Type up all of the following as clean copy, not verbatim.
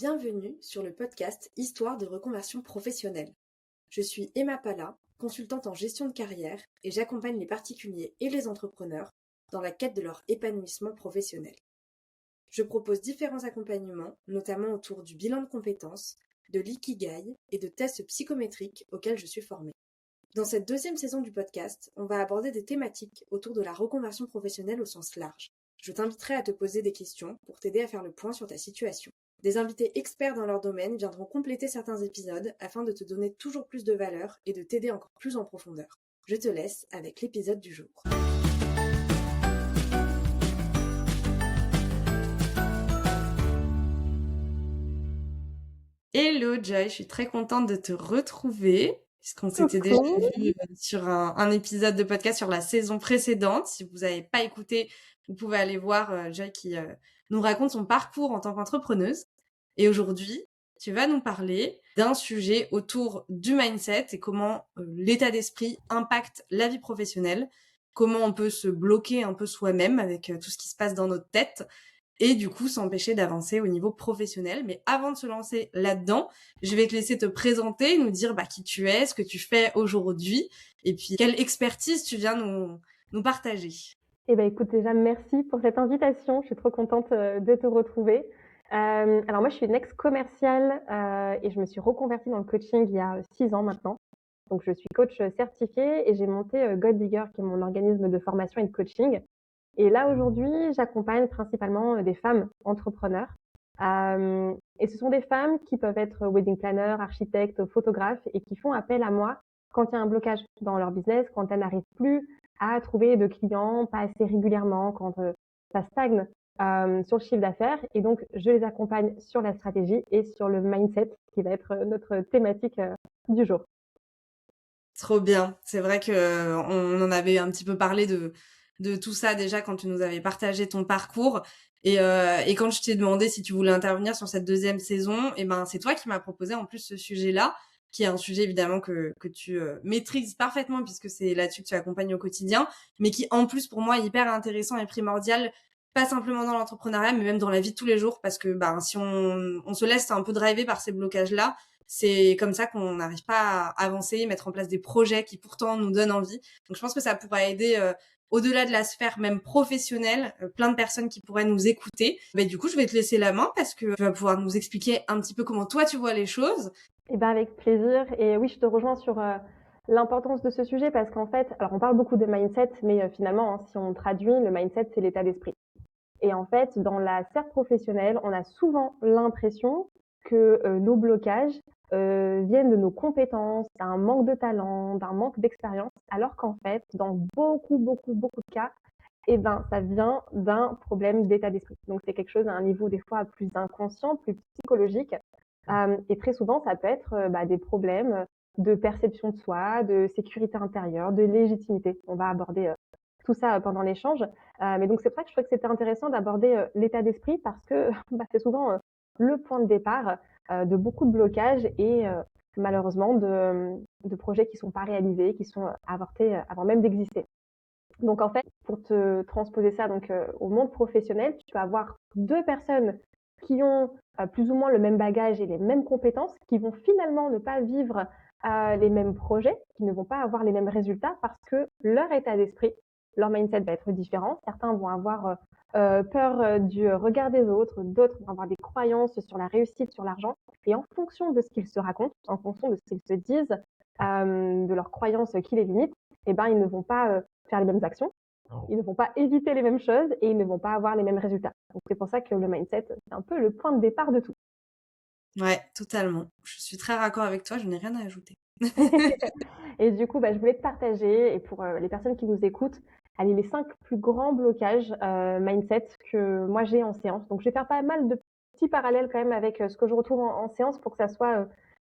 Bienvenue sur le podcast Histoire de reconversion professionnelle. Je suis Emma Pala, consultante en gestion de carrière et j'accompagne les particuliers et les entrepreneurs dans la quête de leur épanouissement professionnel. Je propose différents accompagnements, notamment autour du bilan de compétences, de l'ikigai et de tests psychométriques auxquels je suis formée. Dans cette deuxième saison du podcast, on va aborder des thématiques autour de la reconversion professionnelle au sens large. Je t'inviterai à te poser des questions pour t'aider à faire le point sur ta situation. Des invités experts dans leur domaine viendront compléter certains épisodes afin de te donner toujours plus de valeur et de t'aider encore plus en profondeur. Je te laisse avec l'épisode du jour. Hello Joy, je suis très contente de te retrouver puisqu'on s'était déjà vu sur un épisode de podcast sur la saison précédente. Si vous n'avez pas écouté, vous pouvez aller voir Joy qui nous raconte son parcours en tant qu'entrepreneuse. Et aujourd'hui, tu vas nous parler d'un sujet autour du mindset et comment l'état d'esprit impacte la vie professionnelle, comment on peut se bloquer un peu soi-même avec tout ce qui se passe dans notre tête et du coup s'empêcher d'avancer au niveau professionnel. Mais avant de se lancer là-dedans, je vais te laisser te présenter, nous dire qui tu es, ce que tu fais aujourd'hui et puis quelle expertise tu viens nous partager. Eh ben, écoute, déjà, merci pour cette invitation. Je suis trop contente de te retrouver. Alors moi, je suis une ex-commerciale et je me suis reconvertie dans le coaching il y a 6 ans maintenant. Donc, je suis coach certifiée et j'ai monté God Digger, qui est mon organisme de formation et de coaching. Et là, aujourd'hui, j'accompagne principalement des femmes entrepreneurs. Et ce sont des femmes qui peuvent être wedding planner, architectes, photographes et qui font appel à moi quand il y a un blocage dans leur business, quand elles n'arrivent plus à trouver de clients, pas assez régulièrement, quand ça stagne sur le chiffre d'affaires. Et donc, je les accompagne sur la stratégie et sur le mindset, qui va être notre thématique du jour. Trop bien. C'est vrai que on en avait un petit peu parlé de tout ça déjà quand tu nous avais partagé ton parcours. Et quand je t'ai demandé si tu voulais intervenir sur cette deuxième saison, et c'est toi qui m'as proposé en plus ce sujet-là, qui est un sujet évidemment que tu maîtrises parfaitement puisque c'est là-dessus que tu accompagnes au quotidien, mais qui en plus pour moi est hyper intéressant et primordial, pas simplement dans l'entrepreneuriat, mais même dans la vie de tous les jours, parce que si on se laisse un peu driver par ces blocages-là, c'est comme ça qu'on n'arrive pas à avancer, mettre en place des projets qui pourtant nous donnent envie. Donc je pense que ça pourra aider au-delà de la sphère même professionnelle, plein de personnes qui pourraient nous écouter. Mais du coup, je vais te laisser la main parce que tu vas pouvoir nous expliquer un petit peu comment toi tu vois les choses. Eh ben, avec plaisir. Et oui, je te rejoins sur l'importance de ce sujet parce qu'en fait, alors on parle beaucoup de mindset, mais finalement, si on traduit, le mindset, c'est l'état d'esprit. Et en fait, dans la sphère professionnelle, on a souvent l'impression que nos blocages viennent de nos compétences, d'un manque de talent, d'un manque d'expérience, alors qu'en fait, dans beaucoup de cas, ça vient d'un problème d'état d'esprit. Donc, c'est quelque chose à un niveau des fois plus inconscient, plus psychologique. Et très souvent, ça peut être des problèmes de perception de soi, de sécurité intérieure, de légitimité. On va aborder tout ça pendant l'échange. Mais donc, c'est pour ça que je trouvais que c'était intéressant d'aborder l'état d'esprit parce que c'est souvent le point de départ de beaucoup de blocages et malheureusement de projets qui ne sont pas réalisés, qui sont avortés avant même d'exister. Donc, en fait, pour te transposer ça au monde professionnel, tu vas avoir deux personnes qui ont plus ou moins le même bagage et les mêmes compétences, qui vont finalement ne pas vivre les mêmes projets, qui ne vont pas avoir les mêmes résultats parce que leur état d'esprit, leur mindset va être différent. Certains vont avoir peur du regard des autres, d'autres vont avoir des croyances sur la réussite, sur l'argent. Et en fonction de ce qu'ils se racontent, en fonction de ce qu'ils se disent, de leurs croyances qui les limitent, ils ne vont pas faire les mêmes actions, ils ne vont pas éviter les mêmes choses et ils ne vont pas avoir les mêmes résultats. Donc c'est pour ça que le mindset, c'est un peu le point de départ de tout. Ouais, totalement. Je suis très raccord avec toi, je n'ai rien à ajouter. Et du coup, je voulais te partager, et pour les personnes qui nous écoutent, allez, les 5 plus grands blocages mindset que moi j'ai en séance. Donc je vais faire pas mal de petits parallèles quand même avec ce que je retrouve en séance pour que ça soit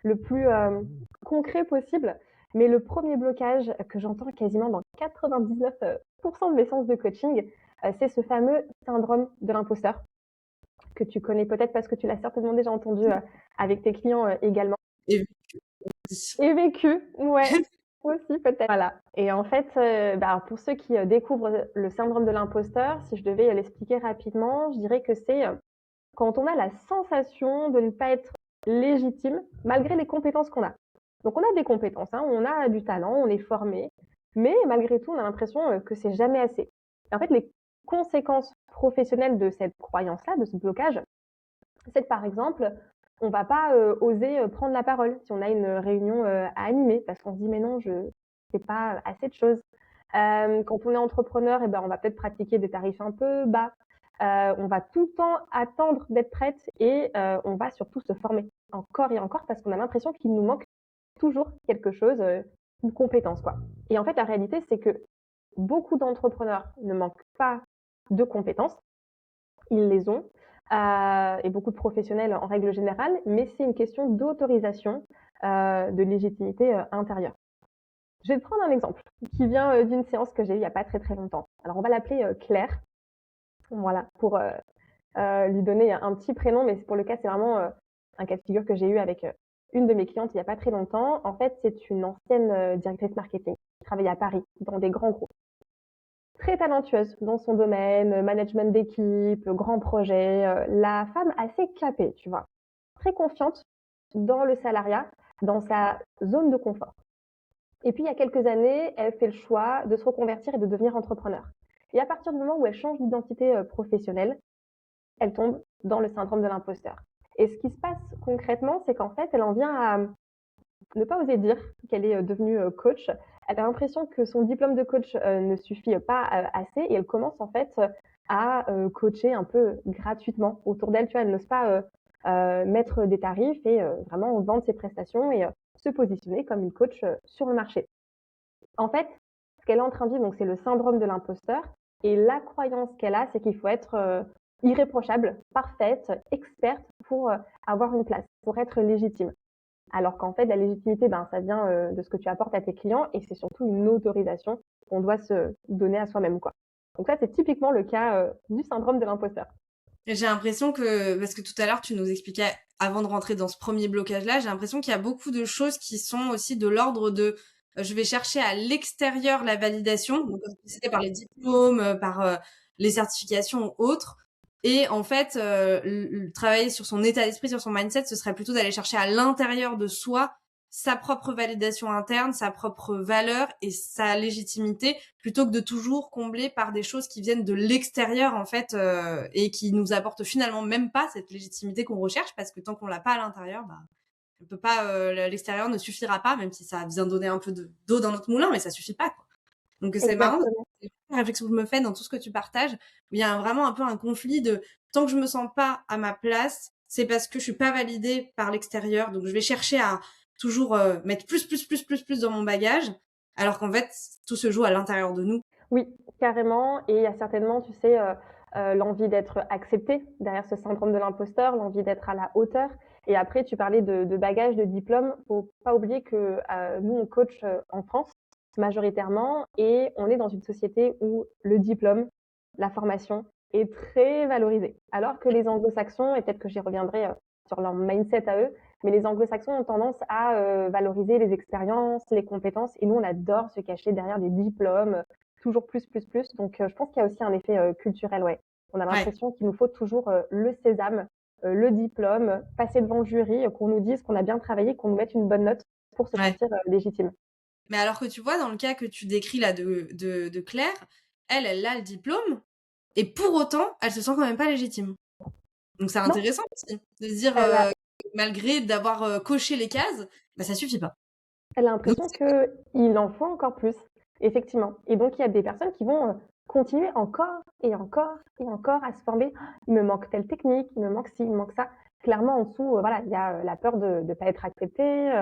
le plus concret possible. Mais le premier blocage que j'entends quasiment dans 99% de mes séances de coaching, c'est ce fameux syndrome de l'imposteur que tu connais peut-être parce que tu l'as certainement déjà entendu avec tes clients également. Et vécu, ouais, aussi peut-être. Voilà. Et en fait, pour ceux qui découvrent le syndrome de l'imposteur, si je devais l'expliquer rapidement, je dirais que c'est quand on a la sensation de ne pas être légitime malgré les compétences qu'on a. Donc on a des compétences, hein, on a du talent, on est formé, mais malgré tout, on a l'impression que c'est jamais assez. Et en fait, les conséquences professionnelles de cette croyance-là, de ce blocage, c'est que par exemple, on va pas oser prendre la parole si on a une réunion à animer parce qu'on se dit mais non, je sais pas assez de choses. Quand on est entrepreneur, eh ben, on va peut-être pratiquer des tarifs un peu bas. On va tout le temps attendre d'être prête et on va surtout se former encore et encore parce qu'on a l'impression qu'il nous manque toujours quelque chose, une compétence quoi. Et en fait, la réalité, c'est que beaucoup d'entrepreneurs ne manquent pas de compétences, ils les ont, et beaucoup de professionnels en règle générale, mais c'est une question d'autorisation, de légitimité intérieure. Je vais te prendre un exemple qui vient d'une séance que j'ai eue il n'y a pas très très longtemps. Alors on va l'appeler Claire, voilà, pour lui donner un petit prénom, mais pour le cas c'est vraiment un cas de figure que j'ai eu avec une de mes clientes il n'y a pas très longtemps. En fait, c'est une ancienne directrice marketing qui travaille à Paris dans des grands groupes. Très talentueuse dans son domaine, management d'équipe, grands projets. La femme assez capée, tu vois. Très confiante dans le salariat, dans sa zone de confort. Et puis, il y a quelques années, elle fait le choix de se reconvertir et de devenir entrepreneur. Et à partir du moment où elle change d'identité professionnelle, elle tombe dans le syndrome de l'imposteur. Et ce qui se passe concrètement, c'est qu'en fait, elle en vient à ne pas oser dire qu'elle est devenue coach. Elle a l'impression que son diplôme de coach ne suffit pas assez et elle commence en fait à coacher un peu gratuitement autour d'elle. Tu vois, elle n'ose pas mettre des tarifs et vraiment vendre ses prestations et se positionner comme une coach sur le marché. En fait, ce qu'elle est en train de vivre, donc c'est le syndrome de l'imposteur et la croyance qu'elle a, c'est qu'il faut être irréprochable, parfaite, experte pour avoir une place, pour être légitime. Alors qu'en fait, la légitimité, ben, ça vient de ce que tu apportes à tes clients et c'est surtout une autorisation qu'on doit se donner à soi-même, quoi. Donc ça, c'est typiquement le cas du syndrome de l'imposteur. J'ai l'impression que, parce que tout à l'heure, tu nous expliquais, avant de rentrer dans ce premier blocage-là, j'ai l'impression qu'il y a beaucoup de choses qui sont aussi de l'ordre de, je vais chercher à l'extérieur la validation, donc comme tu disais, par les diplômes, par les certifications ou autres. Et en fait, travailler sur son état d'esprit, sur son mindset, ce serait plutôt d'aller chercher à l'intérieur de soi sa propre validation interne, sa propre valeur et sa légitimité, plutôt que de toujours combler par des choses qui viennent de l'extérieur en fait et qui nous apportent finalement même pas cette légitimité qu'on recherche, parce que tant qu'on l'a pas à l'intérieur, bah on peut pas, l'extérieur ne suffira pas, même si ça vient donner un peu d'eau dans notre moulin, mais ça suffit pas quoi. Donc c'est marrant, Exactement. c'est une réflexion que je me fais dans tout ce que tu partages, où il y a vraiment un peu un conflit de tant que je me sens pas à ma place, c'est parce que je suis pas validée par l'extérieur, donc je vais chercher à toujours mettre plus dans mon bagage, alors qu'en fait tout se joue à l'intérieur de nous. Oui, carrément. Et il y a certainement, tu sais, l'envie d'être accepté derrière ce syndrome de l'imposteur, l'envie d'être à la hauteur. Et après, tu parlais de bagages, de diplômes. Faut pas oublier que nous, on coach en France majoritairement et on est dans une société où le diplôme, la formation est très valorisé. Alors que les anglo-saxons, et peut-être que j'y reviendrai sur leur mindset à eux, mais les anglo-saxons ont tendance à valoriser les expériences, les compétences, et nous, on adore se cacher derrière des diplômes, toujours plus, plus, plus. Donc, je pense qu'il y a aussi un effet culturel, ouais. On a Ouais. l'impression qu'il nous faut toujours le sésame, le diplôme, passer devant le jury, qu'on nous dise qu'on a bien travaillé, qu'on nous mette une bonne note pour se Ouais. sentir légitime. Mais alors que tu vois, dans le cas que tu décris là de Claire, elle a le diplôme, et pour autant, elle se sent quand même pas légitime. Donc c'est Non, intéressant aussi de se dire, elle a, malgré d'avoir coché les cases, bah ça suffit pas. elle a Donc l'impression qu'il en faut encore plus, effectivement. Et donc, il y a des personnes qui vont continuer encore et encore et encore à se former. Ah, il me manque telle technique, il me manque ci, il me manque ça. Clairement, en dessous, voilà, il y a la peur de ne pas être accepté,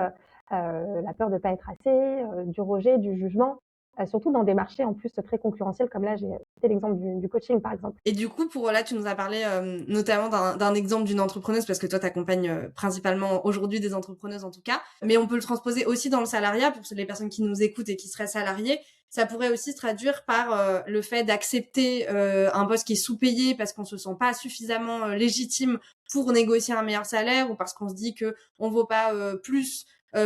la peur de ne pas être assez, du rejet, du jugement, surtout dans des marchés en plus très concurrentiels, comme là, j'ai cité l'exemple du coaching, par exemple. et du coup, pour là, tu nous as parlé notamment d'un exemple d'une entrepreneuse, parce que toi, tu accompagnes principalement aujourd'hui des entrepreneuses en tout cas, mais on peut le transposer aussi dans le salariat pour les personnes qui nous écoutent et qui seraient salariées. Ça pourrait aussi se traduire par le fait d'accepter un poste qui est sous-payé parce qu'on se sent pas suffisamment légitime pour négocier un meilleur salaire, ou parce qu'on se dit que on vaut pas plus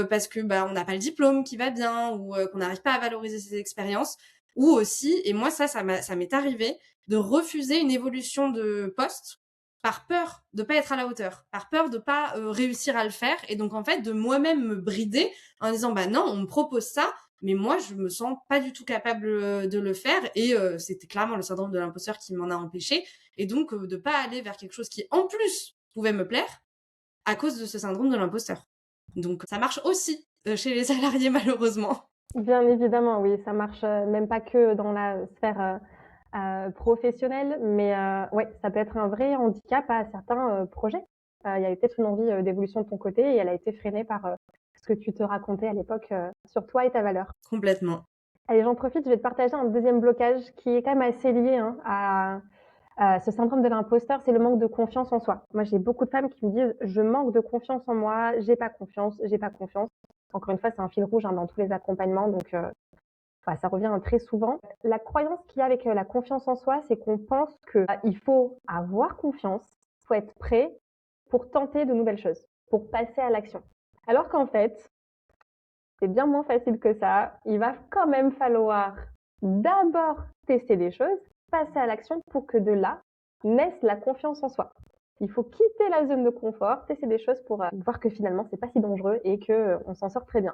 parce que bah on n'a pas le diplôme qui va bien, ou qu'on n'arrive pas à valoriser ses expériences, ou aussi, et moi ça m'est arrivé, de refuser une évolution de poste par peur de pas être à la hauteur, par peur de pas réussir à le faire, et donc en fait de moi-même me brider en disant bah non, on me propose ça, mais moi je me sens pas du tout capable de le faire, et c'était clairement le syndrome de l'imposteur qui m'en a empêché, et donc de pas aller vers quelque chose qui en plus pouvait me plaire à cause de ce syndrome de l'imposteur. Donc ça marche aussi chez les salariés malheureusement. Bien évidemment, oui, ça marche même pas que dans la sphère professionnelle, mais ouais, ça peut être un vrai handicap à certains projets. Il y avait peut-être une envie d'évolution de ton côté et elle a été freinée par ce que tu te racontais à l'époque sur toi et ta valeur. Complètement. Allez, j'en profite, je vais te partager un deuxième blocage qui est quand même assez lié hein, à ce syndrome de l'imposteur, c'est le manque de confiance en soi. Moi, j'ai beaucoup de femmes qui me disent je manque de confiance en moi, j'ai pas confiance, j'ai pas confiance. Encore une fois, c'est un fil rouge hein, dans tous les accompagnements, donc ça revient très souvent. La croyance qu'il y a avec la confiance en soi, c'est qu'on pense qu'il faut avoir confiance, il faut être prêt pour tenter de nouvelles choses, pour passer à l'action. Alors qu'en fait, c'est bien moins facile que ça. Il va quand même falloir d'abord tester des choses, passer à l'action pour que de là naisse la confiance en soi. Il faut quitter la zone de confort, tester des choses pour voir que finalement c'est pas si dangereux et que on s'en sort très bien.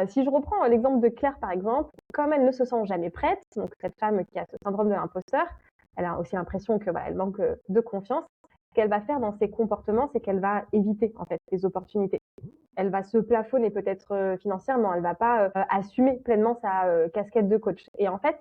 Si je reprends l'exemple de Claire par exemple, comme elle ne se sent jamais prête, donc cette femme qui a ce syndrome de l'imposteur, elle a aussi l'impression que elle manque de confiance. Ce qu'elle va faire dans ses comportements, c'est qu'elle va éviter en fait les opportunités. Elle va se plafonner peut-être financièrement, elle va pas assumer pleinement sa casquette de coach. Et en fait,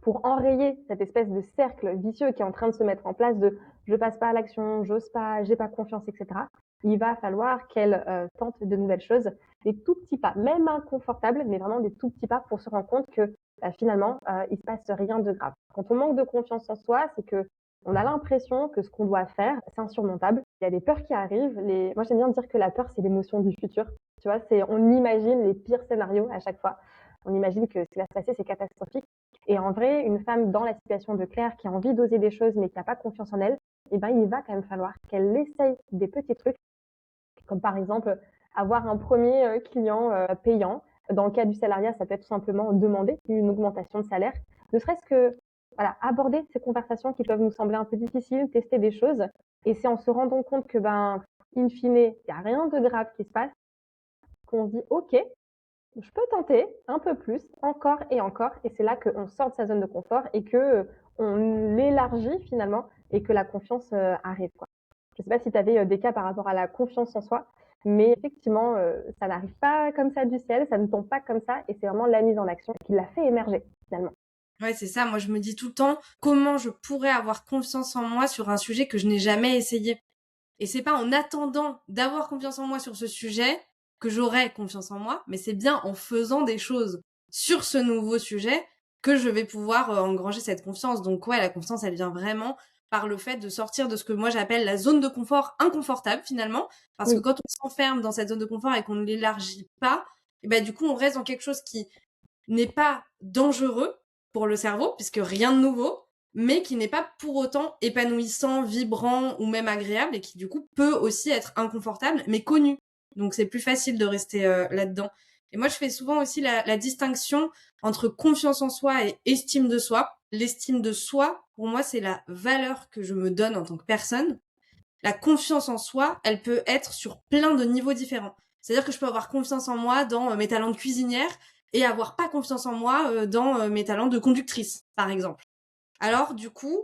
pour enrayer cette espèce de cercle vicieux qui est en train de se mettre en place de je passe pas à l'action, j'ose pas, j'ai pas confiance, etc. Il va falloir qu'elle tente de nouvelles choses, des tout petits pas, même inconfortables, mais vraiment des tout petits pas pour se rendre compte que finalement, il se passe rien de grave. Quand on manque de confiance en soi, c'est que on a l'impression que ce qu'on doit faire, c'est insurmontable. Il y a des peurs qui arrivent. Moi, j'aime bien dire que la peur, c'est l'émotion du futur. Tu vois, on imagine les pires scénarios à chaque fois. On imagine que ce qui va se passer, c'est catastrophique. Et en vrai, une femme dans la situation de Claire qui a envie d'oser des choses mais qui n'a pas confiance en elle, eh ben, il va quand même falloir qu'elle essaye des petits trucs, comme par exemple avoir un premier client payant. Dans le cas du salariat, ça peut être tout simplement demander une augmentation de salaire, ne serait-ce que voilà, aborder ces conversations qui peuvent nous sembler un peu difficiles, tester des choses. Et c'est en se rendant compte que, in fine, il n'y a rien de grave qui se passe, qu'on se dit, OK, je peux tenter un peu plus, encore et encore. Et c'est là qu'on sort de sa zone de confort et que on l'élargit finalement et que la confiance arrive, quoi. Je ne sais pas si tu avais des cas par rapport à la confiance en soi, mais effectivement, ça n'arrive pas comme ça du ciel, ça ne tombe pas comme ça, et c'est vraiment la mise en action qui l'a fait émerger finalement. Ouais, c'est ça. Moi, je me dis tout le temps comment je pourrais avoir confiance en moi sur un sujet que je n'ai jamais essayé. Et c'est pas en attendant d'avoir confiance en moi sur ce sujet que j'aurai confiance en moi, mais c'est bien en faisant des choses sur ce nouveau sujet que je vais pouvoir engranger cette confiance. Donc ouais, la confiance, elle vient vraiment par le fait de sortir de ce que moi j'appelle la zone de confort inconfortable finalement, parce que Oui, quand on s'enferme dans cette zone de confort et qu'on ne l'élargit pas, et ben du coup on reste dans quelque chose qui n'est pas dangereux pour le cerveau, puisque rien de nouveau, mais qui n'est pas pour autant épanouissant, vibrant ou même agréable, et qui du coup peut aussi être inconfortable, mais connu. Donc c'est plus facile de rester là-dedans. Et moi, je fais souvent aussi la distinction entre confiance en soi et estime de soi. L'estime de soi, pour moi, c'est la valeur que je me donne en tant que personne. La confiance en soi, elle peut être sur plein de niveaux différents. C'est-à-dire que je peux avoir confiance en moi dans mes talents de cuisinière et avoir pas confiance en moi dans mes talents de conductrice, par exemple. Alors, du coup,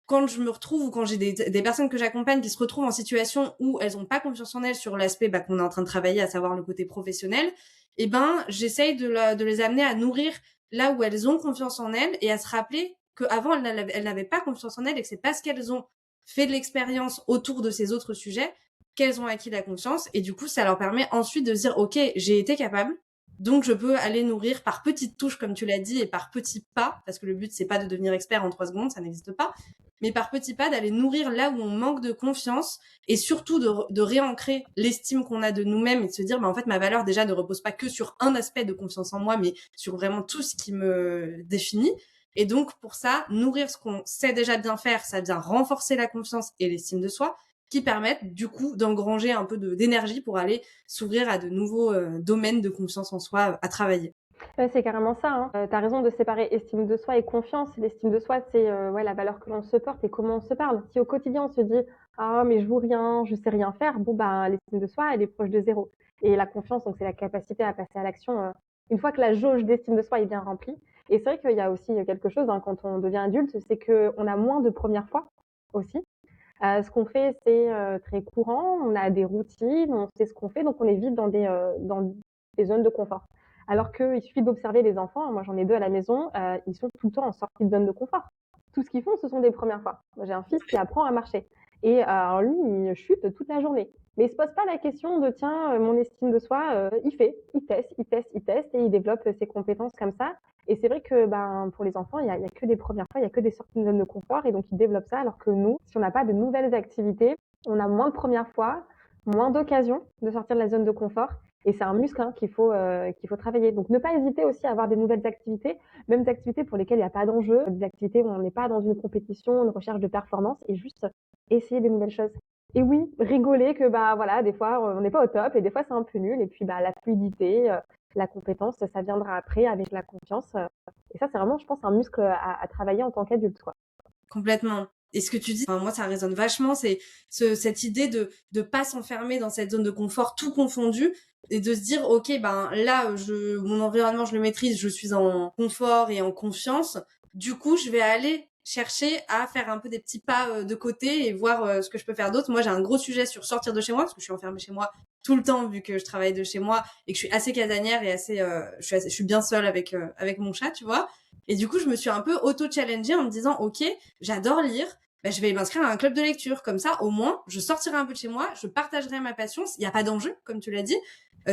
quand je me retrouve ou quand j'ai des personnes que j'accompagne qui se retrouvent en situation où elles ont pas confiance en elles sur l'aspect qu'on est en train de travailler, à savoir le côté professionnel, eh ben, j'essaye de les amener à nourrir là où elles ont confiance en elles et à se rappeler qu'avant, elles n'avaient pas confiance en elles et que c'est parce qu'elles ont fait de l'expérience autour de ces autres sujets qu'elles ont acquis la confiance. Et du coup, ça leur permet ensuite de se dire, OK, j'ai été capable, donc je peux aller nourrir par petites touches, comme tu l'as dit, et par petits pas, parce que le but, c'est pas de devenir expert en 3 secondes, ça n'existe pas, mais par petits pas, d'aller nourrir là où on manque de confiance, et surtout de réancrer l'estime qu'on a de nous-mêmes et de se dire, en fait, ma valeur déjà ne repose pas que sur un aspect de confiance en moi, mais sur vraiment tout ce qui me définit. Et donc, pour ça, nourrir ce qu'on sait déjà bien faire, ça vient renforcer la confiance et l'estime de soi, qui permettent du coup d'engranger un peu d'énergie pour aller s'ouvrir à de nouveaux domaines de confiance en soi à travailler. Ouais, c'est carrément ça, hein. Tu as raison de séparer estime de soi et confiance. L'estime de soi, c'est, ouais, la valeur que l'on se porte et comment on se parle. Si au quotidien on se dit: «Ah mais je vaux rien, je sais rien faire», bon, bah, l'estime de soi, elle est proche de zéro. Et la confiance, donc c'est la capacité à passer à l'action, une fois que la jauge d'estime de soi est bien remplie. Et c'est vrai qu'il y a aussi, quelque chose, hein, quand on devient adulte, c'est qu'on a moins de premières fois aussi. Ce qu'on fait, c'est, très courant, on a des routines, on sait ce qu'on fait, donc on est vite dans des zones de confort. Alors qu'il suffit d'observer les enfants, moi j'en ai 2 à la maison, ils sont tout le temps en sortie de zone de confort. Tout ce qu'ils font, ce sont des premières fois. Moi j'ai un fils qui apprend à marcher et alors lui, il chute toute la journée. Mais il se pose pas la question de tiens, mon estime de soi, il fait, il teste, il teste, il teste et il développe ses compétences comme ça. Et c'est vrai que ben, pour les enfants, il y a que des premières fois, il y a que des sorties de zone de confort et donc ils développent ça. Alors que nous, si on n'a pas de nouvelles activités, on a moins de premières fois, moins d'occasions de sortir de la zone de confort. Et c'est un muscle, hein, qu'il faut travailler. Donc ne pas hésiter aussi à avoir des nouvelles activités, même des activités pour lesquelles il n'y a pas d'enjeu, des activités où on n'est pas dans une compétition, une recherche de performance, et juste essayer des nouvelles choses. Et oui, rigoler que bah voilà, des fois on n'est pas au top et des fois c'est un peu nul. Et puis bah la fluidité, la compétence, ça viendra après avec la confiance. Et ça, c'est vraiment, je pense, un muscle à travailler en tant qu'adulte, quoi. Complètement. Et ce que tu dis, enfin, moi, ça résonne vachement, c'est cette idée de pas s'enfermer dans cette zone de confort, tout confondu, et de se dire, ok, ben là, mon environnement, je le maîtrise, je suis en confort et en confiance. Du coup, je vais aller chercher à faire un peu des petits pas de côté et voir ce que je peux faire d'autre. Moi, j'ai un gros sujet sur sortir de chez moi parce que je suis enfermée chez moi tout le temps vu que je travaille de chez moi et que je suis assez casanière et je suis bien seule avec mon chat, tu vois. Et du coup, je me suis un peu auto-challengée en me disant, ok, j'adore lire, ben, je vais m'inscrire à un club de lecture. Comme ça, au moins, je sortirai un peu de chez moi, je partagerai ma passion. Il n'y a pas d'enjeu, comme tu l'as dit.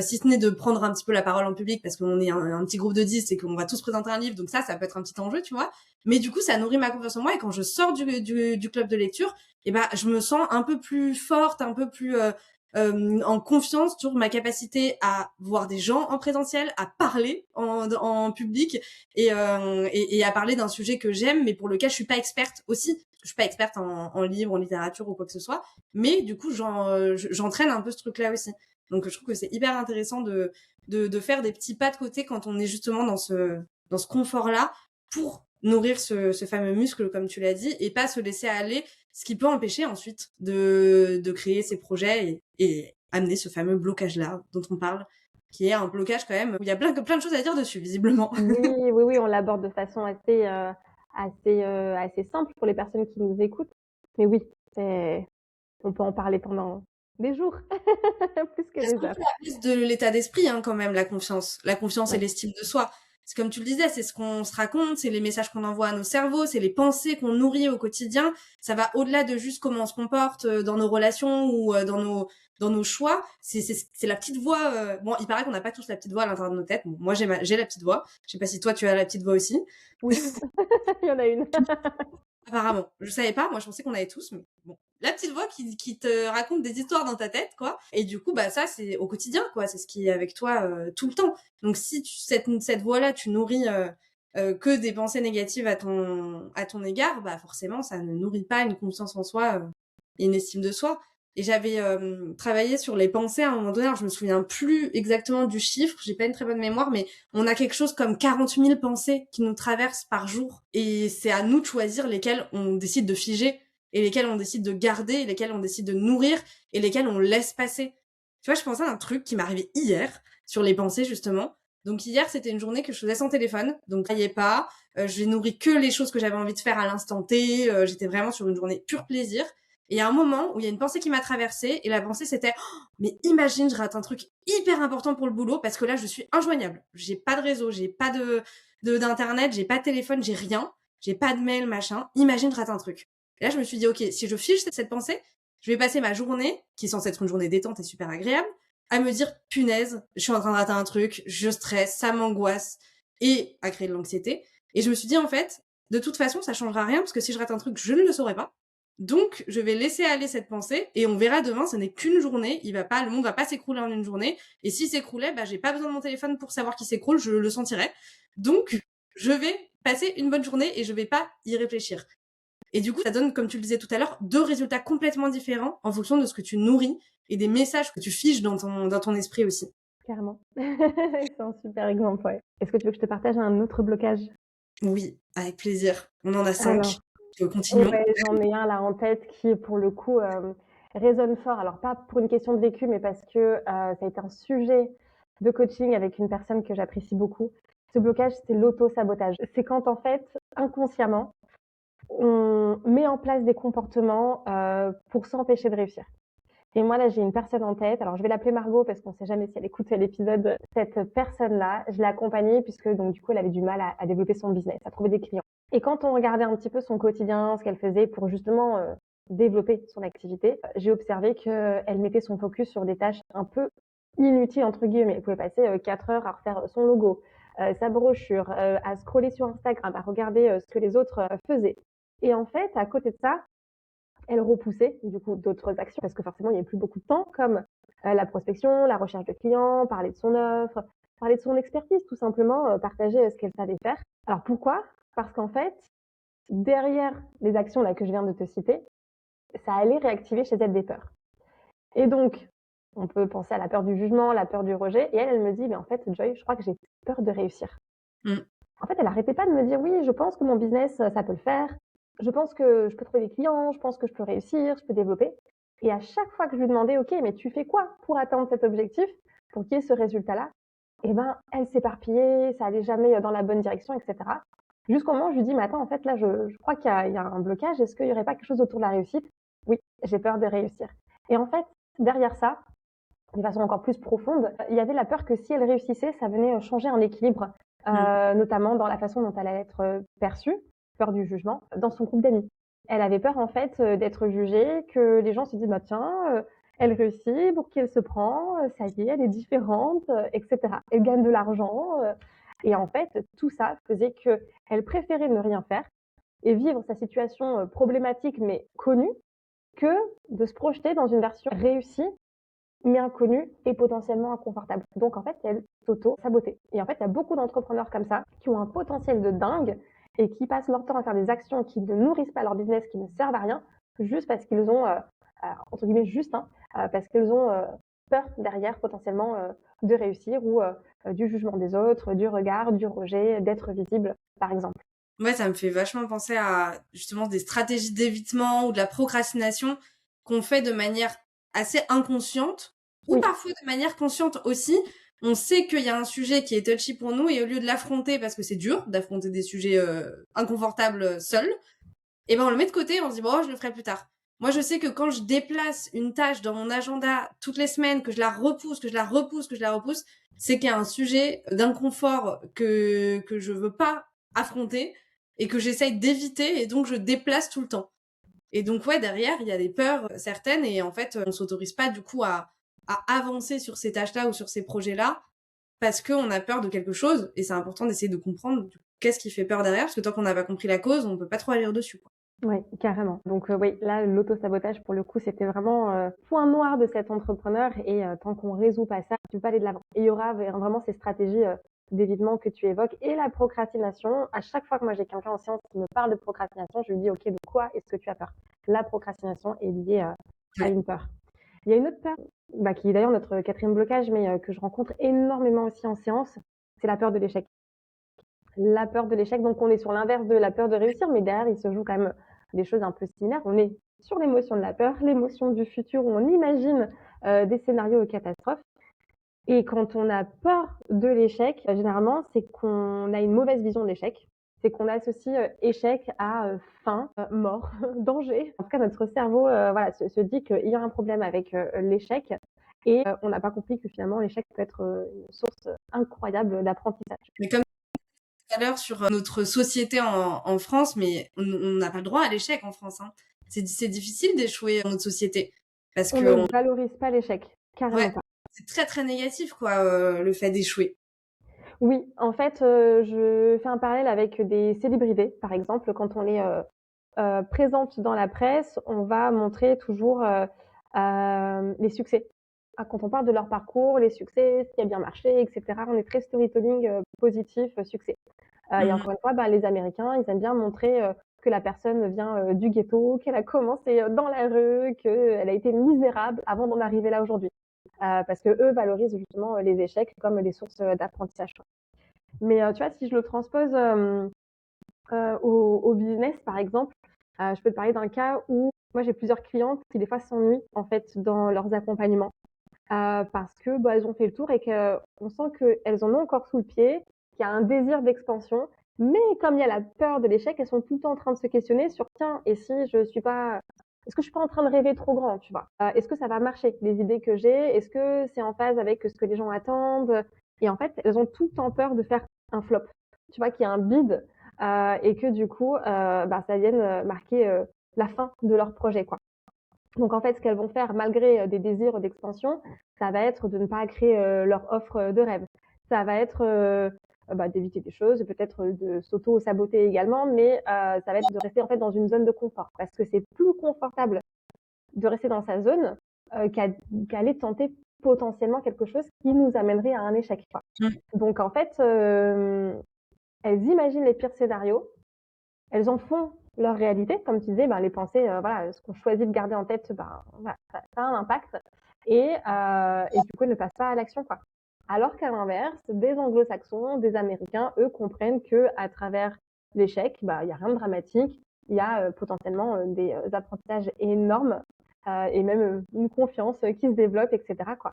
Si ce n'est de prendre un petit peu la parole en public parce qu'on est un petit groupe de 10 et qu'on va tous présenter un livre. Donc ça peut être un petit enjeu, tu vois. Mais du coup, ça nourrit ma confiance en moi. Et quand je sors du club de lecture, eh ben, je me sens un peu plus forte, un peu plus en confiance sur ma capacité à voir des gens en présentiel, à parler en public et à parler d'un sujet que j'aime, mais pour lequel je suis pas experte aussi. Je suis pas experte en livres, en littérature ou quoi que ce soit, mais du coup, j'entraîne un peu ce truc-là aussi. Donc, je trouve que c'est hyper intéressant de faire des petits pas de côté quand on est justement dans ce confort-là pour nourrir ce fameux muscle, comme tu l'as dit, et pas se laisser aller, ce qui peut empêcher ensuite de créer ses projets et amener ce fameux blocage-là dont on parle, qui est un blocage quand même où il y a plein de choses à dire dessus, visiblement. Oui, oui, oui, on l'aborde de façon assez simple pour les personnes qui nous écoutent. Mais oui, on peut en parler pendant des jours, plus que Est-ce des qu'on heures. peut appeler de l'état d'esprit, hein, quand même, la confiance. La confiance et Ouais. l'estime de soi. C'est comme tu le disais, c'est ce qu'on se raconte, c'est les messages qu'on envoie à nos cerveaux, c'est les pensées qu'on nourrit au quotidien. Ça va au-delà de juste comment on se comporte dans nos relations ou dans nos choix. C'est la petite voix. Bon, il paraît qu'on n'a pas tous la petite voix à l'intérieur de nos têtes. Bon, moi, j'ai la petite voix. Je sais pas si toi, tu as la petite voix aussi. Oui, il y en a une. Apparemment. Je savais pas, moi je pensais qu'on avait tous, mais bon. La petite voix qui te raconte des histoires dans ta tête, quoi. Et du coup, bah ça, c'est au quotidien, quoi. C'est ce qui est avec toi tout le temps. Donc si cette voix-là, tu nourris que des pensées négatives à ton égard, bah forcément, ça ne nourrit pas une confiance en soi et une estime de soi. Et j'avais travaillé sur les pensées à un moment donné, alors je me souviens plus exactement du chiffre, j'ai pas une très bonne mémoire, mais on a quelque chose comme 40 000 pensées qui nous traversent par jour. Et c'est à nous de choisir lesquelles on décide de figer, et lesquelles on décide de garder, et lesquelles on décide de nourrir, et lesquelles on laisse passer. Tu vois, je pensais à un truc qui m'est arrivé hier, sur les pensées, justement. Donc hier, c'était une journée que je faisais sans téléphone, donc je travaillais pas, je nourris que les choses que j'avais envie de faire à l'instant T, j'étais vraiment sur une journée pur plaisir. Et il y a un moment où il y a une pensée qui m'a traversée, et la pensée c'était oh, mais imagine, je rate un truc hyper important pour le boulot parce que là je suis injoignable. J'ai pas de réseau, j'ai pas d'internet, j'ai pas de téléphone, j'ai rien, j'ai pas de mail, machin. Imagine, je rate un truc. Et là je me suis dit ok, si je fige cette pensée, je vais passer ma journée, qui est censée être une journée détente et super agréable, à me dire punaise, je suis en train de rater un truc, je stresse, ça m'angoisse, et à créer de l'anxiété. Et je me suis dit en fait, de toute façon ça changera rien parce que si je rate un truc, je ne le saurais pas. Donc, je vais laisser aller cette pensée et on verra demain, ce n'est qu'une journée. Le monde va pas s'écrouler en une journée. Et si s'écroulait, bah, j'ai pas besoin de mon téléphone pour savoir qu'il s'écroule, je le sentirai. Donc, je vais passer une bonne journée et je vais pas y réfléchir. Et du coup, ça donne, comme tu le disais tout à l'heure, deux résultats complètement différents en fonction de ce que tu nourris et des messages que tu figes dans ton esprit aussi. carrément. C'est un super exemple, ouais. Est-ce que tu veux que je te partage un autre blocage? Oui, avec plaisir. On en a 5. Alors, Continuons. ouais, j'en ai un là en tête qui, pour le coup, résonne fort. Alors pas pour une question de vécu, mais parce que, ça a été un sujet de coaching avec une personne que j'apprécie beaucoup. Ce blocage, c'est l'auto-sabotage. C'est quand, en fait, inconsciemment, on met en place des comportements, pour s'empêcher de réussir. Et moi, là, j'ai une personne en tête. Alors, je vais l'appeler Margot parce qu'on ne sait jamais si elle écoute l'épisode. Cette personne-là, je l'ai accompagnée puisque, donc, du coup, elle avait du mal à développer son business, à trouver des clients. Et quand on regardait un petit peu son quotidien, ce qu'elle faisait pour justement développer son activité, j'ai observé qu'elle mettait son focus sur des tâches un peu inutiles, entre guillemets. Elle pouvait passer 4 heures à refaire son logo, sa brochure, à scroller sur Instagram, à regarder ce que les autres faisaient. Et en fait, à côté de ça, elle repoussait du coup d'autres actions parce que forcément il n'y avait plus beaucoup de temps, comme la prospection, la recherche de clients, parler de son offre, parler de son expertise, tout simplement partager ce qu'elle savait faire. Alors pourquoi? Parce qu'en fait, derrière les actions là que je viens de te citer, ça allait réactiver chez elle des peurs. Et donc, on peut penser à la peur du jugement, la peur du rejet. Et elle me dit, mais en fait, Joy, je crois que j'ai peur de réussir. Mmh. En fait, elle arrêtait pas de me dire, oui, je pense que mon business, ça peut le faire. Je pense que je peux trouver des clients, je pense que je peux réussir, je peux développer. Et à chaque fois que je lui demandais, OK, mais tu fais quoi pour atteindre cet objectif, pour qu'il y ait ce résultat-là? Eh ben, elle s'éparpillait, ça allait jamais dans la bonne direction, etc. Jusqu'au moment où je lui dis, mais attends, en fait, là, je crois qu'il y a un blocage. Est-ce qu'il n'y aurait pas quelque chose autour de la réussite? Oui, j'ai peur de réussir. Et en fait, derrière ça, de façon encore plus profonde, il y avait la peur que si elle réussissait, ça venait changer un équilibre, Mmh. notamment dans la façon dont elle allait être perçue, peur du jugement, dans son groupe d'amis. Elle avait peur en fait d'être jugée, que les gens se disent bah tiens, elle réussit, pour qui elle se prend, ça y est, elle est différente, etc. Elle gagne de l'argent. Et en fait, tout ça faisait qu'elle préférait ne rien faire et vivre sa situation problématique mais connue que de se projeter dans une version réussie mais inconnue et potentiellement inconfortable. Donc en fait, elle s'auto-sabotait. Et en fait, il y a beaucoup d'entrepreneurs comme ça qui ont un potentiel de dingue et qui passent leur temps à faire des actions qui ne nourrissent pas leur business, qui ne servent à rien, juste parce qu'ils ont, entre guillemets, juste, hein, parce qu'ils ont peur derrière potentiellement de réussir ou du jugement des autres, du regard, du rejet, d'être visible, par exemple. Ouais, ça me fait vachement penser à justement des stratégies d'évitement ou de la procrastination qu'on fait de manière assez inconsciente ou Oui, parfois de manière consciente aussi. On sait qu'il y a un sujet qui est touchy pour nous et au lieu de l'affronter parce que c'est dur d'affronter des sujets inconfortables seul, et ben on le met de côté, on se dit bon, je le ferai plus tard. Moi, je sais que quand je déplace une tâche dans mon agenda toutes les semaines, que je la repousse, que je la repousse, que je la repousse, c'est qu'il y a un sujet d'inconfort que je veux pas affronter et que j'essaye d'éviter et donc je déplace tout le temps. Et donc ouais, derrière, il y a des peurs certaines et en fait, on s'autorise pas du coup à avancer sur ces tâches-là ou sur ces projets-là parce qu'on a peur de quelque chose et c'est important d'essayer de comprendre qu'est-ce qui fait peur derrière parce que tant qu'on n'a pas compris la cause, on peut pas trop agir dessus, quoi. oui, carrément. Donc oui, là, l'auto-sabotage, pour le coup, c'était vraiment point noir de cet entrepreneur. Et tant qu'on résout pas ça, tu peux pas aller de l'avant. Et il y aura vraiment ces stratégies d'évitement que tu évoques. Et la procrastination, à chaque fois que moi j'ai quelqu'un en séance qui me parle de procrastination, je lui dis, OK, de quoi est-ce que tu as peur? La procrastination est liée à Ouais. une peur. Il y a une autre peur, bah, qui est d'ailleurs notre quatrième blocage, mais que je rencontre énormément aussi en séance, c'est la peur de l'échec. La peur de l'échec, donc on est sur l'inverse de la peur de réussir, mais derrière, il se joue quand même des choses un peu similaires. On est sur l'émotion de la peur, l'émotion du futur où on imagine des scénarios catastrophes. Et quand on a peur de l'échec, généralement, c'est qu'on a une mauvaise vision de l'échec. C'est qu'on associe échec à fin, mort, danger. En tout cas, notre cerveau voilà, se dit qu'il y a un problème avec l'échec. Et on n'a pas compris que finalement, l'échec peut être une source incroyable d'apprentissage. Mais comme tout à l'heure sur notre société en France, mais on n'a pas le droit à l'échec en France, hein. C'est difficile d'échouer dans notre société parce On que ne valorise pas l'échec, carrément ouais, pas. c'est très très négatif quoi, le fait d'échouer. Oui, en fait, je fais un parallèle avec des célébrités, par exemple, quand on est présente dans la presse, on va montrer toujours les succès. Ah, quand on parle de leur parcours, les succès, ce qui a bien marché, etc. On est très storytelling positif, succès. Et Mmh. encore une fois, bah, les Américains, ils aiment bien montrer que la personne vient du ghetto, qu'elle a commencé dans la rue, qu'elle a été misérable avant d'en arriver là aujourd'hui. parce que eux valorisent justement les échecs comme des sources d'apprentissage. Mais tu vois, si je le transpose au business, par exemple, je peux te parler d'un cas où moi j'ai plusieurs clientes qui des fois s'ennuient en fait dans leurs accompagnements parce que bah, elles ont fait le tour et qu'on sent qu'elles en ont encore sous le pied, qu'il y a un désir d'expansion, mais comme il y a la peur de l'échec, elles sont tout le temps en train de se questionner sur tiens, et si je suis pas, est-ce que je suis pas en train de rêver trop grand, tu vois Est-ce que ça va marcher, les idées que j'ai Est-ce que c'est en phase avec ce que les gens attendent Et en fait, elles ont tout le temps peur de faire un flop, tu vois, qu'il y a un bide et que du coup, bah, ça vienne marquer la fin de leur projet, quoi. Donc en fait, ce qu'elles vont faire, malgré des désirs d'expansion, ça va être de ne pas créer leur offre de rêve. Ça va être bah, d'éviter des choses, peut-être de s'auto-saboter également, mais ça va être de rester en fait dans une zone de confort, parce que c'est plus confortable de rester dans sa zone qu'aller tenter potentiellement quelque chose qui nous amènerait à un échec. Donc en fait, elles imaginent les pires scénarios, elles en font leur réalité, comme tu disais, ben, les pensées, voilà, ce qu'on choisit de garder en tête, ben, voilà, ça a un impact. Et du coup, elles ne passent pas à l'action, quoi. Alors qu'à l'inverse, des anglo-saxons, des américains, eux, comprennent que à travers l'échec, bah, il y a rien de dramatique, il y a potentiellement des apprentissages énormes et même une confiance qui se développe, etc., quoi.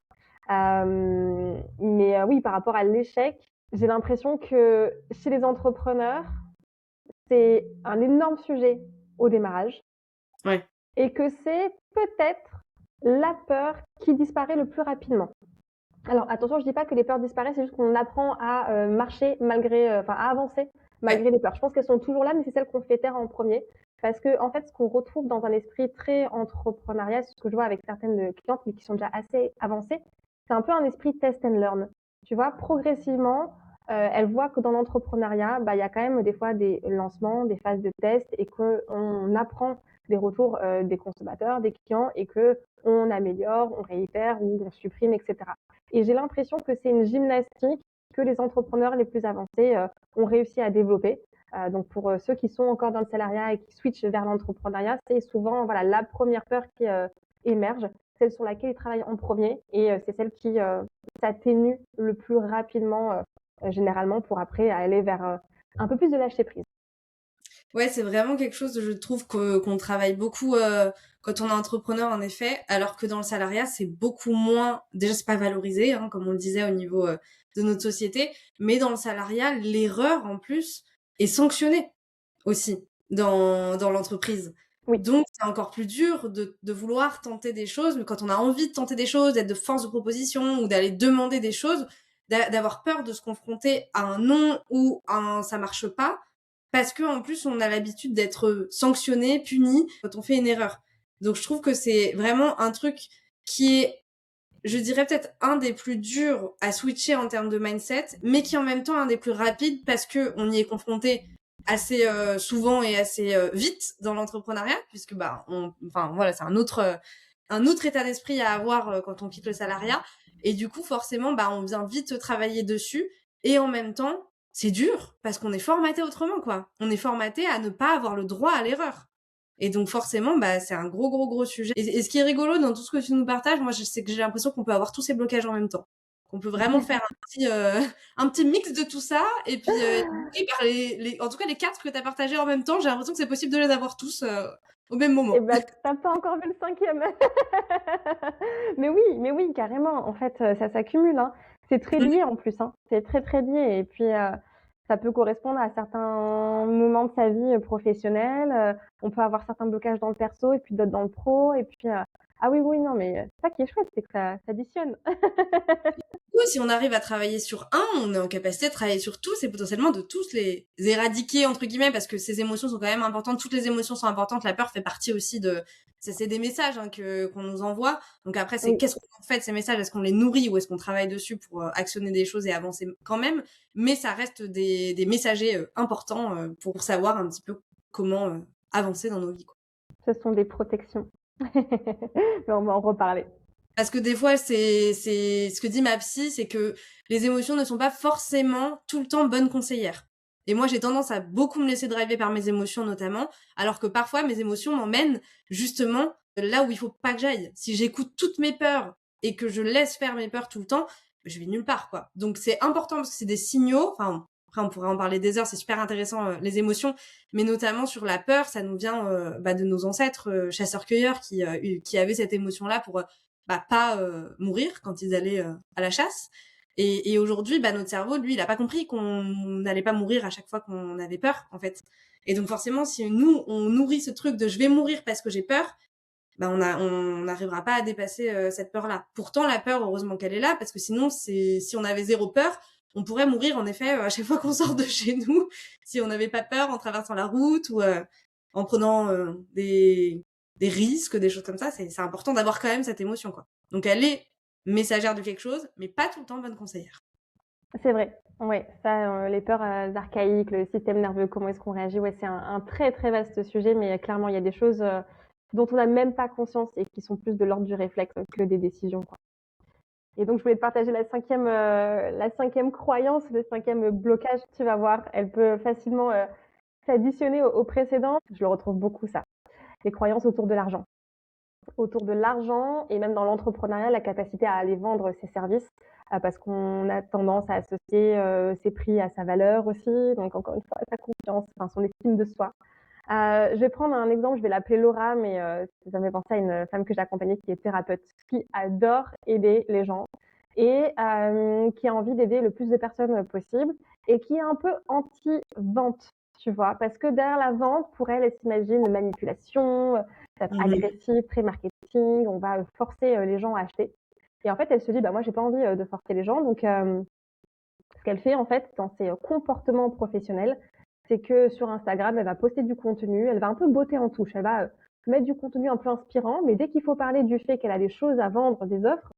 Mais oui, par rapport à l'échec, j'ai l'impression que chez les entrepreneurs, c'est un énorme sujet au démarrage Ouais. et que c'est peut-être la peur qui disparaît le plus rapidement. Alors attention, je dis pas que les peurs disparaissent, c'est juste qu'on apprend à marcher malgré, enfin à avancer malgré les peurs. Je pense qu'elles sont toujours là, mais c'est celles qu'on fait taire en premier. Parce que en fait, ce qu'on retrouve dans un esprit très entrepreneurial, ce que je vois avec certaines clientes, mais qui sont déjà assez avancées, c'est un peu un esprit test and learn. Tu vois, progressivement, elles voient que dans l'entrepreneuriat, bah, il y a quand même des fois des lancements, des phases de test et qu'on apprend des retours des consommateurs, des clients et que on améliore, on réitère ou on supprime, etc. Et j'ai l'impression que c'est une gymnastique que les entrepreneurs les plus avancés ont réussi à développer. Donc pour ceux qui sont encore dans le salariat et qui switchent vers l'entrepreneuriat, c'est souvent voilà la première peur qui émerge, celle sur laquelle ils travaillent en premier et c'est celle qui s'atténue le plus rapidement généralement pour après aller vers un peu plus de lâcher prise. Ouais, c'est vraiment quelque chose, je trouve, qu'on travaille beaucoup quand on est entrepreneur, en effet, alors que dans le salariat, c'est beaucoup moins... Déjà, c'est pas valorisé, hein, comme on le disait, au niveau de notre société, mais dans le salariat, l'erreur, en plus, est sanctionnée aussi dans l'entreprise. Oui. Donc, c'est encore plus dur de vouloir tenter des choses, mais quand on a envie de tenter des choses, d'être de force de proposition ou d'aller demander des choses, d'avoir peur de se confronter à un non ou à un ça marche pas, parce que en plus on a l'habitude d'être sanctionné, puni quand on fait une erreur. Donc je trouve que c'est vraiment un truc qui est, je dirais peut-être un des plus durs à switcher en termes de mindset, mais qui est en même temps un des plus rapides parce que on y est confronté assez souvent et assez vite dans l'entrepreneuriat, puisque bah enfin voilà, c'est un autre état d'esprit à avoir quand on quitte le salariat, et du coup forcément bah on vient vite travailler dessus, et en même temps c'est dur parce qu'on est formaté autrement, quoi. On est formaté à ne pas avoir le droit à l'erreur. Et donc forcément, bah c'est un gros sujet. Et ce qui est rigolo dans tout ce que tu nous partages, moi je sais que j'ai l'impression qu'on peut avoir tous ces blocages en même temps. Qu'on peut vraiment faire un petit mix de tout ça, et puis par en tout cas les 4 que tu as partagés en même temps, j'ai l'impression que c'est possible de les avoir tous au même moment. Et bah t'as pas encore vu le 5e. Mais oui, carrément. En fait, ça s'accumule, hein. C'est très lié en plus, hein. C'est très très lié. Et puis ça peut correspondre à certains moments de sa vie professionnelle. On peut avoir certains blocages dans le perso et puis d'autres dans le pro. Et puis ah oui, non, mais ça qui est chouette, c'est que ça s'additionne. Si on arrive à travailler sur un, on est en capacité de travailler sur tous et potentiellement de tous les éradiquer, entre guillemets, parce que ces émotions sont quand même importantes. Toutes les émotions sont importantes. La peur fait partie aussi de... C'est des messages hein, qu'on nous envoie. Donc après, c'est Oui. qu'est-ce qu'on fait de ces messages? Est-ce qu'on les nourrit ou est-ce qu'on travaille dessus pour actionner des choses et avancer quand même? Mais ça reste des messagers importants pour savoir un petit peu comment avancer dans nos vies, quoi. Ce sont des protections. Mais on va en reparler. Parce que des fois, c'est ce que dit ma psy, c'est que les émotions ne sont pas forcément tout le temps bonnes conseillères. Et moi, j'ai tendance à beaucoup me laisser driver par mes émotions notamment, alors que parfois, mes émotions m'emmènent justement là où il faut pas que j'aille. Si j'écoute toutes mes peurs et que je laisse faire mes peurs tout le temps, je vais nulle part, quoi. Donc c'est important parce que c'est des signaux. Enfin, après on pourrait en parler des heures, c'est super intéressant les émotions, mais notamment sur la peur, ça nous vient de nos ancêtres chasseurs-cueilleurs qui avaient cette émotion-là pour pas mourir quand ils allaient à la chasse. Et aujourd'hui, notre cerveau, lui, il a pas compris qu'on n'allait pas mourir à chaque fois qu'on avait peur, en fait. Et donc forcément, si nous on nourrit ce truc de je vais mourir parce que j'ai peur, on n'arrivera pas à dépasser cette peur-là. Pourtant, la peur, heureusement qu'elle est là, parce que sinon, si on avait zéro peur, on pourrait mourir en effet à chaque fois qu'on sort de chez nous, si on n'avait pas peur en traversant la route ou en prenant des risques, des choses comme ça. C'est important d'avoir quand même cette émotion, quoi. Donc elle est messagère de quelque chose, mais pas tout le temps bonne conseillère. C'est vrai. Ouais, ça, les peurs archaïques, le système nerveux, comment est-ce qu'on réagit, ouais, c'est un très très vaste sujet, mais clairement, il y a des choses dont on n'a même pas conscience et qui sont plus de l'ordre du réflexe que des décisions, quoi. Et donc, je voulais te partager la cinquième croyance, le cinquième blocage. Tu vas voir, elle peut facilement s'additionner au précédent. Je le retrouve beaucoup, ça. Les croyances autour de l'argent. Autour de l'argent et même dans l'entrepreneuriat, la capacité à aller vendre ses services parce qu'on a tendance à associer ses prix à sa valeur aussi. Donc, encore une fois, sa confiance, enfin, son estime de soi. Je vais prendre un exemple, je vais l'appeler Laura, mais ça me fait penser à une femme que j'ai accompagnée qui est thérapeute, qui adore aider les gens et qui a envie d'aider le plus de personnes possible et qui est un peu anti-vente, tu vois, parce que derrière la vente, pour elle, elle s'imagine manipulation, ça va être agressif, très marketing, on va forcer les gens à acheter. Et en fait, elle se dit, moi, j'ai pas envie de forcer les gens, donc ce qu'elle fait en fait dans ses comportements professionnels, c'est que sur Instagram, elle va poster du contenu, elle va un peu botter en touche, elle va mettre du contenu un peu inspirant, mais dès qu'il faut parler du fait qu'elle a des choses à vendre, des offres,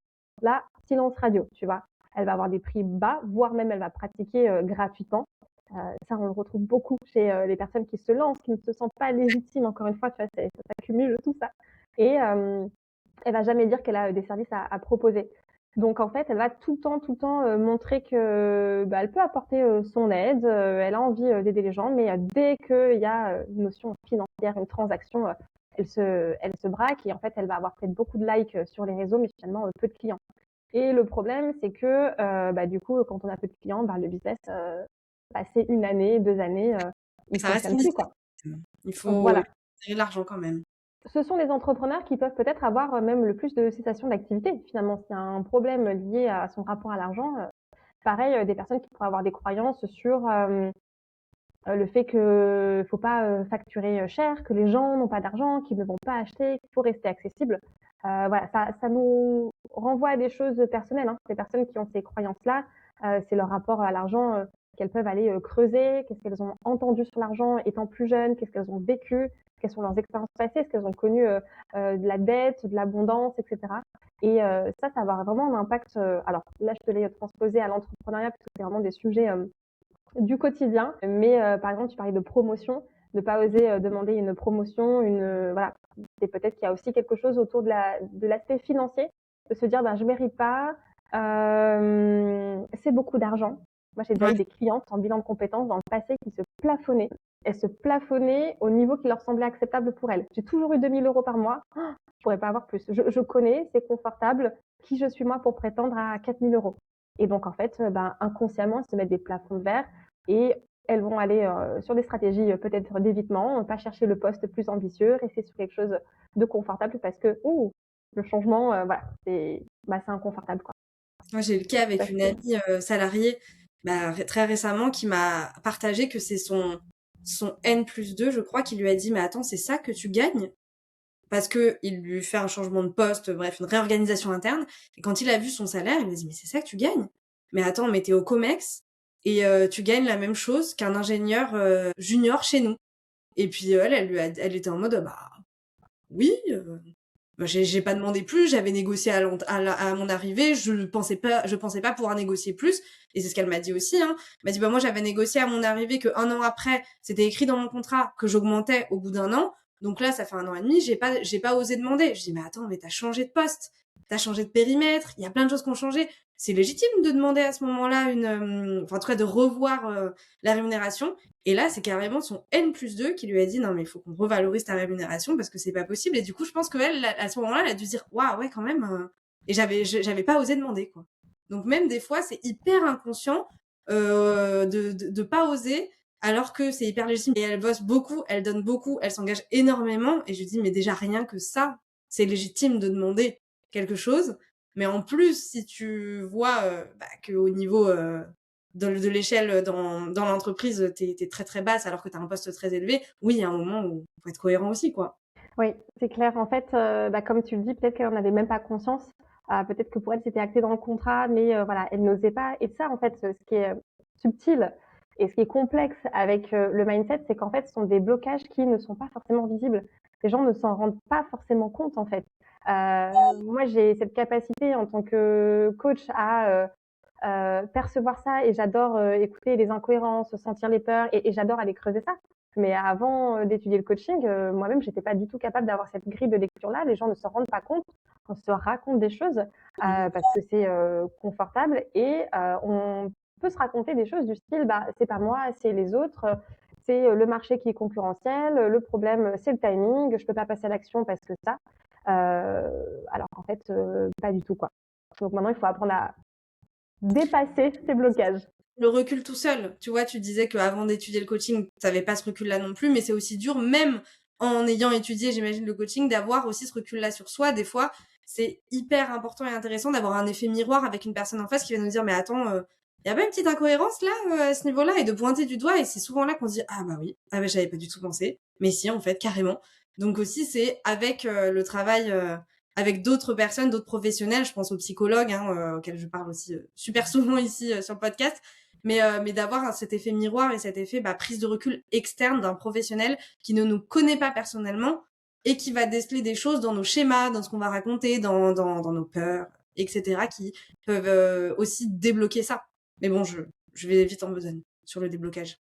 là, silence radio, tu vois. Elle va avoir des prix bas, voire même elle va pratiquer gratuitement. Ça, on le retrouve beaucoup chez les personnes qui se lancent, qui ne se sentent pas légitimes, encore une fois, tu vois, ça s'accumule tout ça. Et elle va jamais dire qu'elle a des services à proposer. Donc en fait, elle va tout le temps montrer que elle peut apporter son aide, elle a envie d'aider les gens, mais dès qu'il y a une notion financière, une transaction, elle se braque et en fait, elle va avoir peut-être beaucoup de likes sur les réseaux, mais finalement peu de clients. Et le problème, c'est que du coup, quand on a peu de clients, le business, passer une année, 2 années, il Ça reste fonctionne une plus, vie. quoi. Il faut Voilà. gérer l'argent quand même. Ce sont les entrepreneurs qui peuvent peut-être avoir même le plus de cessation d'activité. Finalement, s'il y a un problème lié à son rapport à l'argent, pareil, des personnes qui pourraient avoir des croyances sur le fait qu'il faut pas facturer cher, que les gens n'ont pas d'argent, qu'ils ne vont pas acheter, qu'il faut rester accessible. Voilà, ça nous renvoie à des choses personnelles. Hein. Ces personnes qui ont ces croyances-là, c'est leur rapport à l'argent qu'elles peuvent aller creuser, qu'est-ce qu'elles ont entendu sur l'argent étant plus jeunes, qu'est-ce qu'elles ont vécu, quelles sont leurs expériences passées, est-ce qu'elles ont connu de la dette, de l'abondance, etc. Et ça va avoir vraiment un impact. Alors là, je te l'ai transposé à l'entrepreneuriat parce que c'est vraiment des sujets du quotidien. Mais par exemple, tu parlais de promotion, ne pas oser demander une promotion, voilà. C'est peut-être qu'il y a aussi quelque chose autour de l'aspect financier, de se dire je mérite pas, c'est beaucoup d'argent. Moi, j'ai déjà eu des clientes en bilan de compétences dans le passé qui se plafonnaient. Elles se plafonnaient au niveau qui leur semblait acceptable pour elles. J'ai toujours eu 2 000 € par mois. Je pourrais pas avoir plus. Je connais, c'est confortable. Qui je suis moi pour prétendre à 4 000 €? Et donc, en fait, inconsciemment, elles se mettent des plafonds de verre et elles vont aller sur des stratégies peut-être d'évitement, pas chercher le poste plus ambitieux, rester sur quelque chose de confortable parce que le changement, voilà, c'est inconfortable, quoi. Moi, j'ai eu le cas avec une amie salariée très récemment qui m'a partagé que c'est son N+2, je crois, qui lui a dit mais attends, c'est ça que tu gagnes? Parce que il lui fait un changement de poste, bref, une réorganisation interne. Et quand il a vu son salaire, il lui a dit mais c'est ça que tu gagnes? Mais attends, mais t'es au Comex et tu gagnes la même chose qu'un ingénieur junior chez nous. Et puis elle était en mode oui. J'ai pas demandé plus, j'avais négocié à mon arrivée, je pensais pas pouvoir négocier plus, et c'est ce qu'elle m'a dit aussi, hein. Elle m'a dit, moi, j'avais négocié à mon arrivée que 1 an après, c'était écrit dans mon contrat que j'augmentais au bout d'1 an, donc là, ça fait 1 an et demi, j'ai pas osé demander. Je dis, mais attends, mais t'as changé de poste, t'as changé de périmètre, il y a plein de choses qui ont changé. C'est légitime de demander à ce moment-là en tout cas, de revoir la rémunération. Et là, c'est carrément son N+2 qui lui a dit non, mais il faut qu'on revalorise ta rémunération parce que c'est pas possible. Et du coup, je pense qu'elle, à ce moment-là, elle a dû se dire waouh, ouais, quand même, Et j'avais pas osé demander, quoi. Donc même des fois, c'est hyper inconscient de pas oser, alors que c'est hyper légitime. Et elle bosse beaucoup, elle donne beaucoup, elle s'engage énormément. Et je dis, mais déjà rien que ça, c'est légitime de demander quelque chose. Mais en plus, si tu vois qu'au niveau de l'échelle dans l'entreprise, t'es très très basse alors que t'as un poste très élevé, oui, il y a un moment où il faut être cohérent aussi, quoi. Oui, c'est clair. En fait, comme tu le dis, peut-être qu'elle en avait même pas conscience. Peut-être que pour elle, c'était acté dans le contrat, mais voilà, elle n'osait pas. Et ça, en fait, ce qui est subtil et ce qui est complexe avec le mindset, c'est qu'en fait, ce sont des blocages qui ne sont pas forcément visibles. Les gens ne s'en rendent pas forcément compte, en fait. Moi, j'ai cette capacité en tant que coach à percevoir ça et j'adore écouter les incohérences, sentir les peurs et j'adore aller creuser ça. Mais avant d'étudier le coaching, moi-même, j'étais pas du tout capable d'avoir cette grille de lecture-là. Les gens ne se rendent pas compte. On se raconte des choses parce que c'est confortable et on peut se raconter des choses du style, bah, c'est pas moi, c'est les autres, c'est le marché qui est concurrentiel, le problème, c'est le timing, je peux pas passer à l'action parce que ça. Alors qu'en fait, pas du tout, quoi. Donc maintenant, il faut apprendre à dépasser ces blocages. Le recul tout seul. Tu vois, tu disais qu'avant d'étudier le coaching, t'avais pas ce recul-là non plus, mais c'est aussi dur, même en ayant étudié, j'imagine, le coaching, d'avoir aussi ce recul-là sur soi. Des fois, c'est hyper important et intéressant d'avoir un effet miroir avec une personne en face qui va nous dire, mais attends, y a pas une petite incohérence là, à ce niveau-là, et de pointer du doigt, et c'est souvent là qu'on se dit, ah bah oui, ah bah j'avais pas du tout pensé. Mais si, en fait, carrément. Donc aussi, c'est avec le travail, avec d'autres personnes, d'autres professionnels, je pense aux psychologues, auxquels je parle aussi super souvent ici sur le podcast, mais d'avoir cet effet miroir et cet effet prise de recul externe d'un professionnel qui ne nous connaît pas personnellement et qui va déceler des choses dans nos schémas, dans ce qu'on va raconter, dans nos peurs, etc., qui peuvent aussi débloquer ça. Mais bon, je vais vite en besogne sur le déblocage.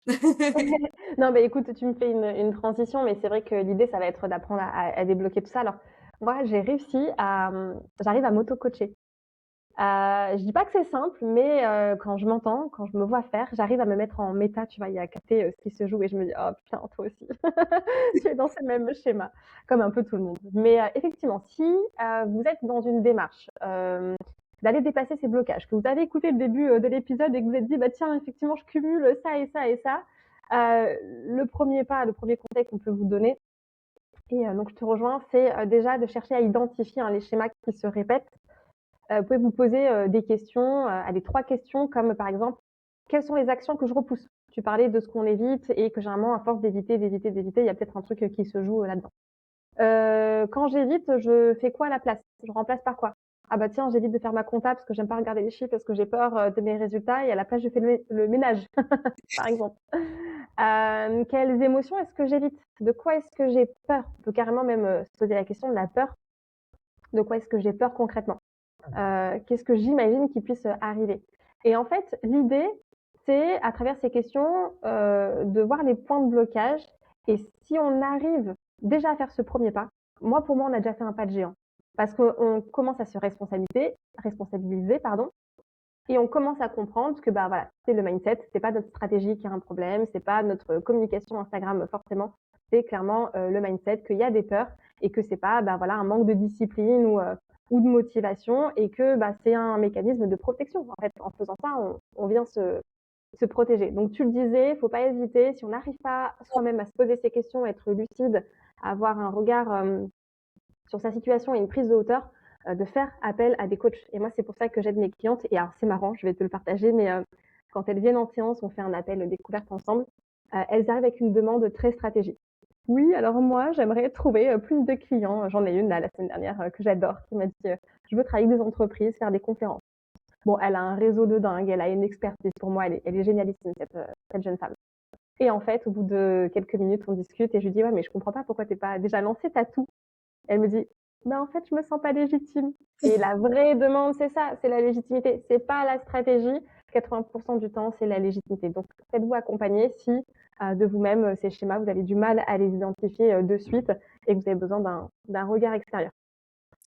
Non, mais écoute, tu me fais une transition, mais c'est vrai que l'idée, ça va être d'apprendre à débloquer tout ça. Alors, moi, j'arrive à m'auto-coacher. Je dis pas que c'est simple, mais quand je m'entends, quand je me vois faire, j'arrive à me mettre en méta, tu vois, il y a capter ce qui se joue et je me dis, oh putain, toi aussi, tu es dans ce même schéma, comme un peu tout le monde. Mais effectivement, si vous êtes dans une démarche d'aller dépasser ces blocages, que vous avez écouté le début de l'épisode et que vous êtes dit, bah tiens, effectivement, je cumule ça et ça et ça, le premier pas, le premier conseil qu'on peut vous donner, et donc je te rejoins, c'est déjà de chercher à identifier les schémas qui se répètent. Vous pouvez vous poser des questions, allez, 3 questions comme par exemple, quelles sont les actions que je repousse? Tu parlais de ce qu'on évite et que généralement, à force d'éviter, d'éviter, d'éviter, il y a peut-être un truc qui se joue là-dedans. Quand j'évite, je fais quoi à la place? Je remplace par quoi? Ah bah tiens, j'évite de faire ma compta parce que j'aime pas regarder les chiffres, parce que j'ai peur de mes résultats et à la place, je fais le ménage, par exemple. Quelles émotions est-ce que j'évite? De quoi est-ce que j'ai peur? On peut carrément même se poser la question de la peur. De quoi est-ce que j'ai peur concrètement? Qu'est-ce que j'imagine qui puisse arriver? Et en fait, l'idée, c'est à travers ces questions de voir les points de blocage. Et si on arrive déjà à faire ce premier pas, pour moi, on a déjà fait un pas de géant. Parce qu'on commence à se responsabiliser, pardon, et on commence à comprendre que bah voilà, c'est le mindset, c'est pas notre stratégie qui a un problème, c'est pas notre communication Instagram forcément, c'est clairement le mindset, qu'il y a des peurs et que c'est pas bah voilà un manque de discipline ou de motivation et que bah c'est un mécanisme de protection. En fait, en faisant ça, on vient se protéger. Donc tu le disais, faut pas hésiter. Si on n'arrive pas soi-même à se poser ces questions, à être lucide, à avoir un regard sur sa situation et une prise de hauteur, de faire appel à des coachs. Et moi, c'est pour ça que j'aide mes clientes. Et alors, c'est marrant, je vais te le partager, mais quand elles viennent en séance, on fait un appel découverte ensemble. Elles arrivent avec une demande très stratégique. Oui, alors moi, j'aimerais trouver plus de clients. J'en ai une là la semaine dernière que j'adore, qui m'a dit je veux travailler avec des entreprises, faire des conférences. Bon, elle a un réseau de dingue, elle a une expertise. Pour moi, elle est génialissime, cette jeune femme. Et en fait, au bout de quelques minutes, on discute et je lui dis ouais, mais je comprends pas pourquoi t'es pas déjà lancé, t'as tout. Elle me dit bah en fait, je me sens pas légitime. Et la vraie demande, c'est ça, c'est la légitimité. C'est pas la stratégie. 80% du temps, c'est la légitimité. Donc, faites-vous accompagner si de vous-même, ces schémas, vous avez du mal à les identifier de suite et que vous avez besoin d'un regard extérieur.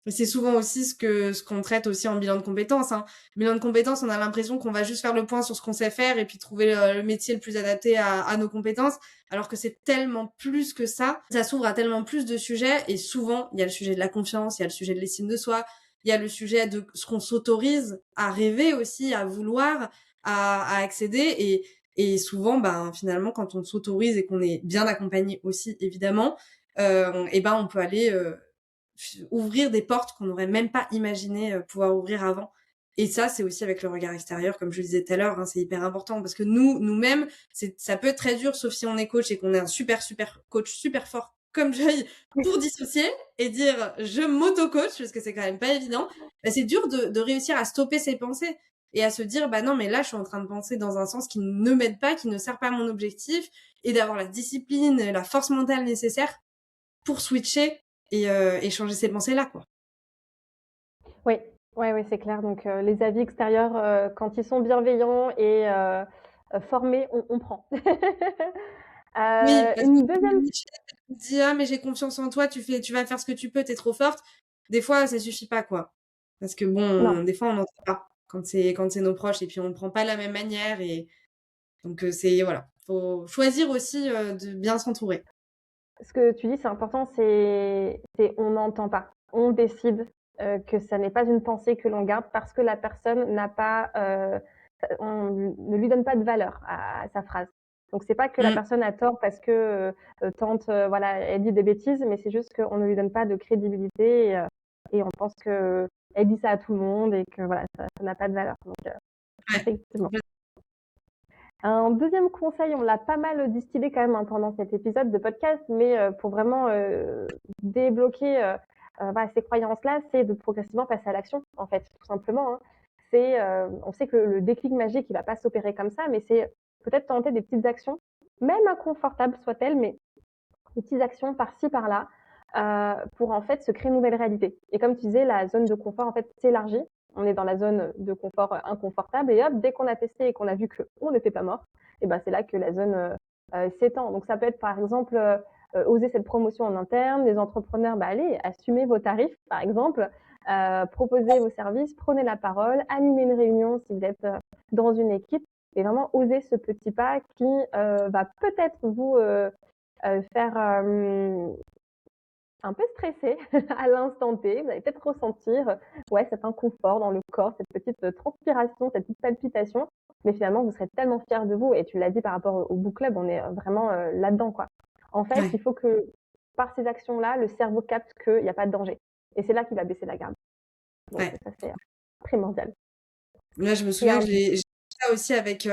C'est souvent aussi ce qu'on traite aussi en bilan de compétences. Bilan de compétences, on a l'impression qu'on va juste faire le point sur ce qu'on sait faire et puis trouver le métier le plus adapté à nos compétences, alors que c'est tellement plus que ça. Ça s'ouvre à tellement plus de sujets et souvent, il y a le sujet de la confiance, il y a le sujet de l'estime de soi, il y a le sujet de ce qu'on s'autorise à rêver aussi, à vouloir, à accéder. Et souvent, ben, finalement, quand on s'autorise et qu'on est bien accompagné aussi, évidemment, et ben, on peut aller ouvrir des portes qu'on n'aurait même pas imaginé pouvoir ouvrir avant. Et ça, c'est aussi avec le regard extérieur, comme je le disais tout à l'heure, hein, c'est hyper important parce que nous-mêmes, ça peut être très dur, sauf si on est coach et qu'on est un super coach super fort comme Joy pour dissocier et dire je m'auto-coach parce que c'est quand même pas évident. Bah, c'est dur de réussir à stopper ses pensées et à se dire bah non mais là je suis en train de penser dans un sens qui ne m'aide pas, qui ne sert pas à mon objectif, et d'avoir la discipline, la force mentale nécessaire pour switcher et changer ces pensées-là, quoi. Oui, ouais, ouais, c'est clair. Donc, les avis extérieurs, quand ils sont bienveillants et formés, on prend. Oui, parce que Une deuxième. Michel te dit ah mais j'ai confiance en toi, tu vas faire ce que tu peux, t'es trop forte. Des fois, ça suffit pas, quoi. Parce que Non, bon, des fois, on n'entend pas quand c'est nos proches et puis on ne prend pas de la même manière et donc c'est voilà, faut choisir aussi de bien s'entourer. ce que tu dis, c'est important, c'est on n'entend pas. On décide que ça n'est pas une pensée que l'on garde parce que la personne n'a pas, on ne lui donne pas de valeur à sa phrase. Donc c'est pas que la Mm. personne a tort parce que tante, voilà, elle dit des bêtises, mais c'est juste qu'on ne lui donne pas de crédibilité et on pense que elle dit ça à tout le monde et que voilà, ça n'a pas de valeur. Donc Ouais. effectivement. Un deuxième conseil, on l'a pas mal distillé quand même hein, pendant cet épisode de podcast, mais pour vraiment débloquer voilà, ces croyances-là, c'est de progressivement passer à l'action, en fait, tout simplement. Hein. On sait que le déclic magique, il va pas s'opérer comme ça, mais c'est peut-être tenter des petites actions, même inconfortables soient-elles, mais des petites actions par-ci, par-là, pour en fait se créer une nouvelle réalité. Et comme tu disais, la zone de confort en fait s'élargit. On est dans la zone de confort inconfortable et hop, dès qu'on a testé et qu'on a vu qu'on n'était pas mort, et ben c'est là que la zone s'étend. Donc ça peut être par exemple oser cette promotion en interne, les entrepreneurs, bah allez, assumez vos tarifs par exemple, proposez vos services, prenez la parole, animez une réunion si vous êtes dans une équipe et vraiment oser ce petit pas qui va peut-être vous faire un peu stressé à l'instant T. Vous allez peut-être ressentir ouais, cet inconfort dans le corps, cette petite transpiration, cette petite palpitation. Mais finalement, vous serez tellement fiers de vous. Et tu l'as dit par rapport au book club, on est vraiment là-dedans, quoi. En fait, Ouais. il faut que par ces actions-là, le cerveau capte qu'il n'y a pas de danger. Et c'est là qu'il va baisser la garde. Donc Ouais. ça, c'est primordial. Là, je me Et souviens que un... j'ai fait ça aussi avec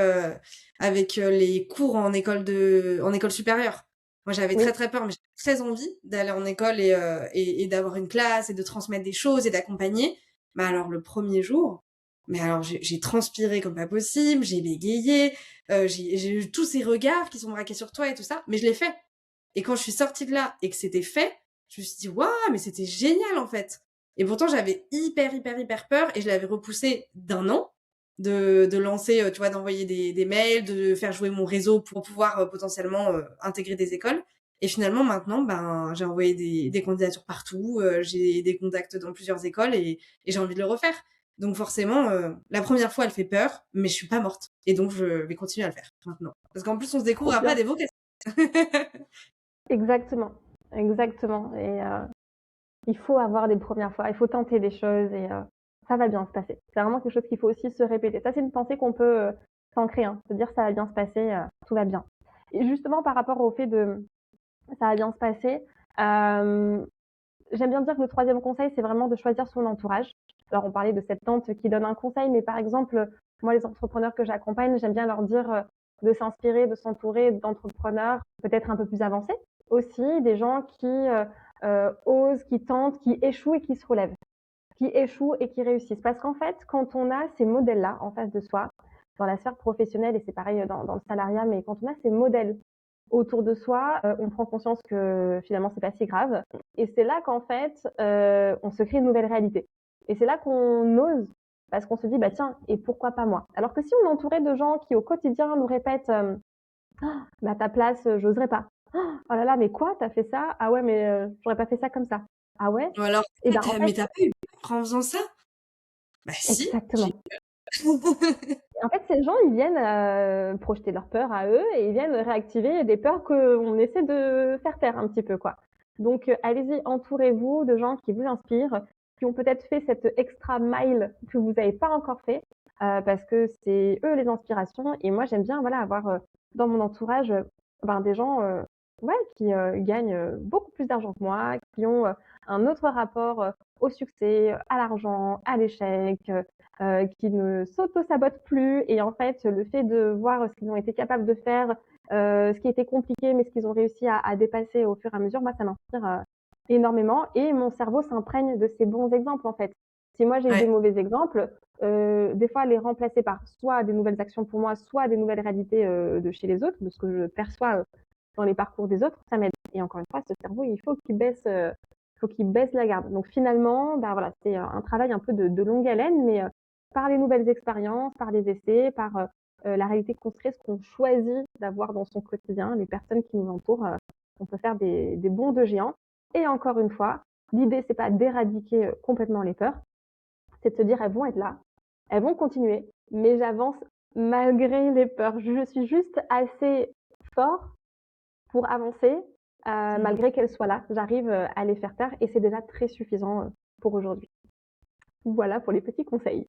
les cours en école supérieure. Moi, j'avais très Oui, très peur, mais j'avais très envie d'aller en école et d'avoir une classe et de transmettre des choses et d'accompagner. Mais alors le premier jour, mais alors j'ai transpiré comme pas possible, j'ai bégayé, j'ai eu tous ces regards qui sont braqués sur toi et tout ça, mais je l'ai fait. Et quand je suis sortie de là et que c'était fait, je me suis dit waouh, mais c'était génial en fait. Et pourtant, j'avais hyper peur et je l'avais repoussé d'un an de lancer, tu vois, d'envoyer des mails, de faire jouer mon réseau pour pouvoir potentiellement intégrer des écoles. Et finalement, maintenant, ben, j'ai envoyé des candidatures partout, j'ai des contacts dans plusieurs écoles et j'ai envie de le refaire. Donc forcément, la première fois, elle fait peur, mais je suis pas morte. Et donc, je vais continuer à le faire maintenant. Parce qu'en plus, on se trop découvre après bien. des vocations. Exactement. Exactement. Et il faut avoir des premières fois, il faut tenter des choses et ça va bien se passer. C'est vraiment quelque chose qu'il faut aussi se répéter. Ça, c'est une pensée qu'on peut s'ancrer, hein, se dire ça va bien se passer, tout va bien. Et justement, par rapport au fait de ça va bien se passer, j'aime bien dire que le troisième conseil, c'est vraiment de choisir son entourage. Alors, on parlait de cette tante qui donne un conseil, mais par exemple, moi, les entrepreneurs que j'accompagne, j'aime bien leur dire de s'inspirer, de s'entourer d'entrepreneurs peut-être un peu plus avancés aussi, des gens qui osent, qui tentent, qui échouent et qui se relèvent, qui échouent et qui réussissent. Parce qu'en fait, quand on a ces modèles-là en face de soi, dans la sphère professionnelle, et c'est pareil dans le salariat, mais quand on a ces modèles autour de soi, on prend conscience que finalement c'est pas si grave. Et c'est là qu'en fait, on se crée une nouvelle réalité. Et c'est là qu'on ose, parce qu'on se dit bah tiens, et pourquoi pas moi. Alors que si on est entouré de gens qui au quotidien nous répètent bah à ta place, j'oserais pas. Oh là là, mais quoi, t'as fait ça? Ah ouais, mais j'aurais pas fait ça comme ça. Ah ouais? Ou alors, Et ben en mais fait, t'as pas eu peur en faisant ça? Bah si, j'ai exactement. En fait, ces gens, ils viennent projeter leurs peurs à eux et ils viennent réactiver des peurs qu'on essaie de faire taire un petit peu, quoi. Donc, allez-y, entourez-vous de gens qui vous inspirent, qui ont peut-être fait cette extra mile que vous n'avez pas encore fait, parce que c'est eux les inspirations. Et moi, j'aime bien voilà, avoir dans mon entourage des gens ouais, qui gagnent beaucoup plus d'argent que moi, qui ont un autre rapport au succès, à l'argent, à l'échec, qui ne s'auto-sabotent plus. Et en fait, le fait de voir ce qu'ils ont été capables de faire, ce qui était compliqué, mais ce qu'ils ont réussi à dépasser au fur et à mesure, moi, ça m'inspire énormément. Et mon cerveau s'imprègne de ces bons exemples, en fait. Si moi, j'ai eu des Ouais. mauvais exemples, des fois, les remplacer par soit des nouvelles actions pour moi, soit des nouvelles réalités de chez les autres, de ce que je perçois dans les parcours des autres, ça m'aide. Et encore une fois, ce cerveau, il faut qu'il baisse la garde. Donc finalement, voilà, c'est un travail un peu de longue haleine, mais par les nouvelles expériences, par les essais, par la réalité construite, ce qu'on choisit d'avoir dans son quotidien, les personnes qui nous entourent, on peut faire des bonds de géant. Et encore une fois, l'idée, c'est pas d'éradiquer complètement les peurs, c'est de se dire, elles vont être là, elles vont continuer, mais j'avance malgré les peurs. Je suis juste assez fort pour avancer, malgré qu'elles soient là. J'arrive à les faire taire et c'est déjà très suffisant pour aujourd'hui. Voilà pour les petits conseils.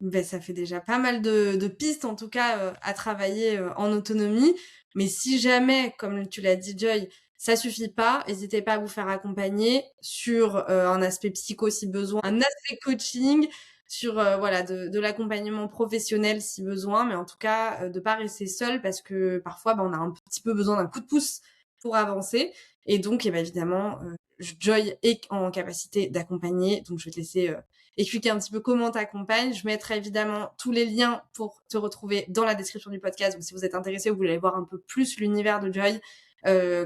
Ben, ça fait déjà pas mal de pistes, en tout cas, à travailler en autonomie. Mais si jamais, comme tu l'as dit, Joy, ça suffit pas, n'hésitez pas à vous faire accompagner sur un aspect psycho si besoin, un aspect coaching, sur voilà de l'accompagnement professionnel si besoin. Mais en tout cas, de pas rester seul parce que parfois, on a un petit peu besoin d'un coup de pouce pour avancer. Et donc, évidemment, Joy est en capacité d'accompagner. Donc, je vais te laisser expliquer un petit peu comment t'accompagnes. Je mettrai évidemment tous les liens pour te retrouver dans la description du podcast. Donc, si vous êtes intéressé, vous voulez voir un peu plus l'univers de Joy,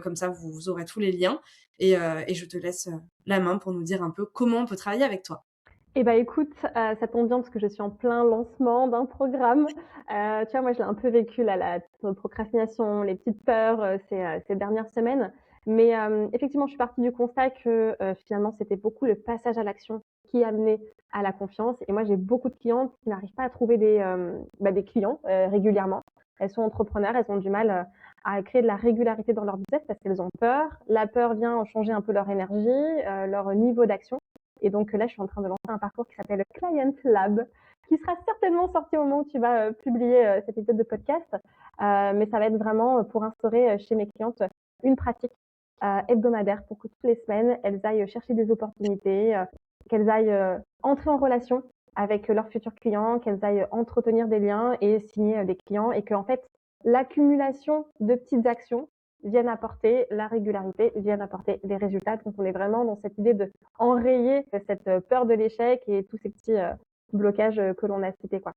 comme ça, vous aurez tous les liens. Et je te laisse la main pour nous dire un peu comment on peut travailler avec toi. Eh ben écoute, ça tombe bien parce que je suis en plein lancement d'un programme. Tu vois, moi, je l'ai un peu vécu là, la procrastination, les petites peurs ces dernières semaines. Mais effectivement, je suis partie du constat que finalement, c'était beaucoup le passage à l'action qui amenait à la confiance. Et moi, j'ai beaucoup de clientes qui n'arrivent pas à trouver des clients régulièrement. Elles sont entrepreneurs, elles ont du mal à créer de la régularité dans leur business parce qu'elles ont peur. La peur vient changer un peu leur énergie, leur niveau d'action. Et donc là, je suis en train de lancer un parcours qui s'appelle Client Lab, qui sera certainement sorti au moment où tu vas publier cet épisode de podcast. Mais ça va être vraiment pour instaurer chez mes clientes une pratique hebdomadaire pour que toutes les semaines, elles aillent chercher des opportunités, qu'elles aillent entrer en relation avec leurs futurs clients, qu'elles aillent entretenir des liens et signer des clients et qu'en fait, l'accumulation de petites actions viennent apporter la régularité, viennent apporter des résultats. Donc, on est vraiment dans cette idée de enrayer cette peur de l'échec et tous ces petits blocages que l'on a cités, quoi.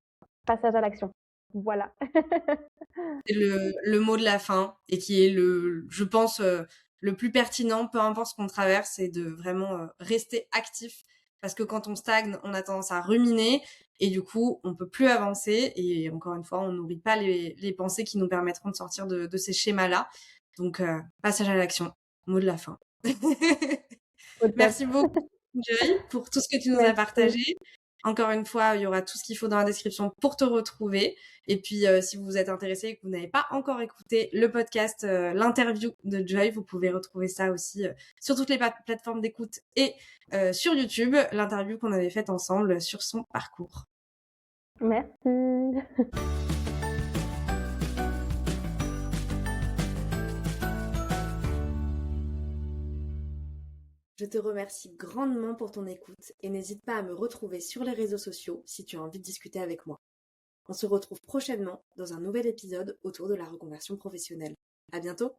Passage à l'action. Voilà. C'est le mot de la fin et qui est je pense, le plus pertinent, peu importe ce qu'on traverse, c'est de vraiment rester actif. Parce que quand on stagne, on a tendance à ruminer et du coup, on peut plus avancer. Et encore une fois, on nourrit pas les pensées qui nous permettront de sortir de ces schémas-là. Donc, passage à l'action, mot de la fin. Au top. Merci beaucoup, Joy, pour tout ce que tu nous as Merci. partagé. Encore une fois, il y aura tout ce qu'il faut dans la description pour te retrouver. Et puis, si vous êtes intéressé et que vous n'avez pas encore écouté le podcast, l'interview de Joy, vous pouvez retrouver ça aussi sur toutes les plateformes d'écoute et sur YouTube, l'interview qu'on avait faite ensemble sur son parcours. Merci. Je te remercie grandement pour ton écoute et n'hésite pas à me retrouver sur les réseaux sociaux si tu as envie de discuter avec moi. On se retrouve prochainement dans un nouvel épisode autour de la reconversion professionnelle. À bientôt!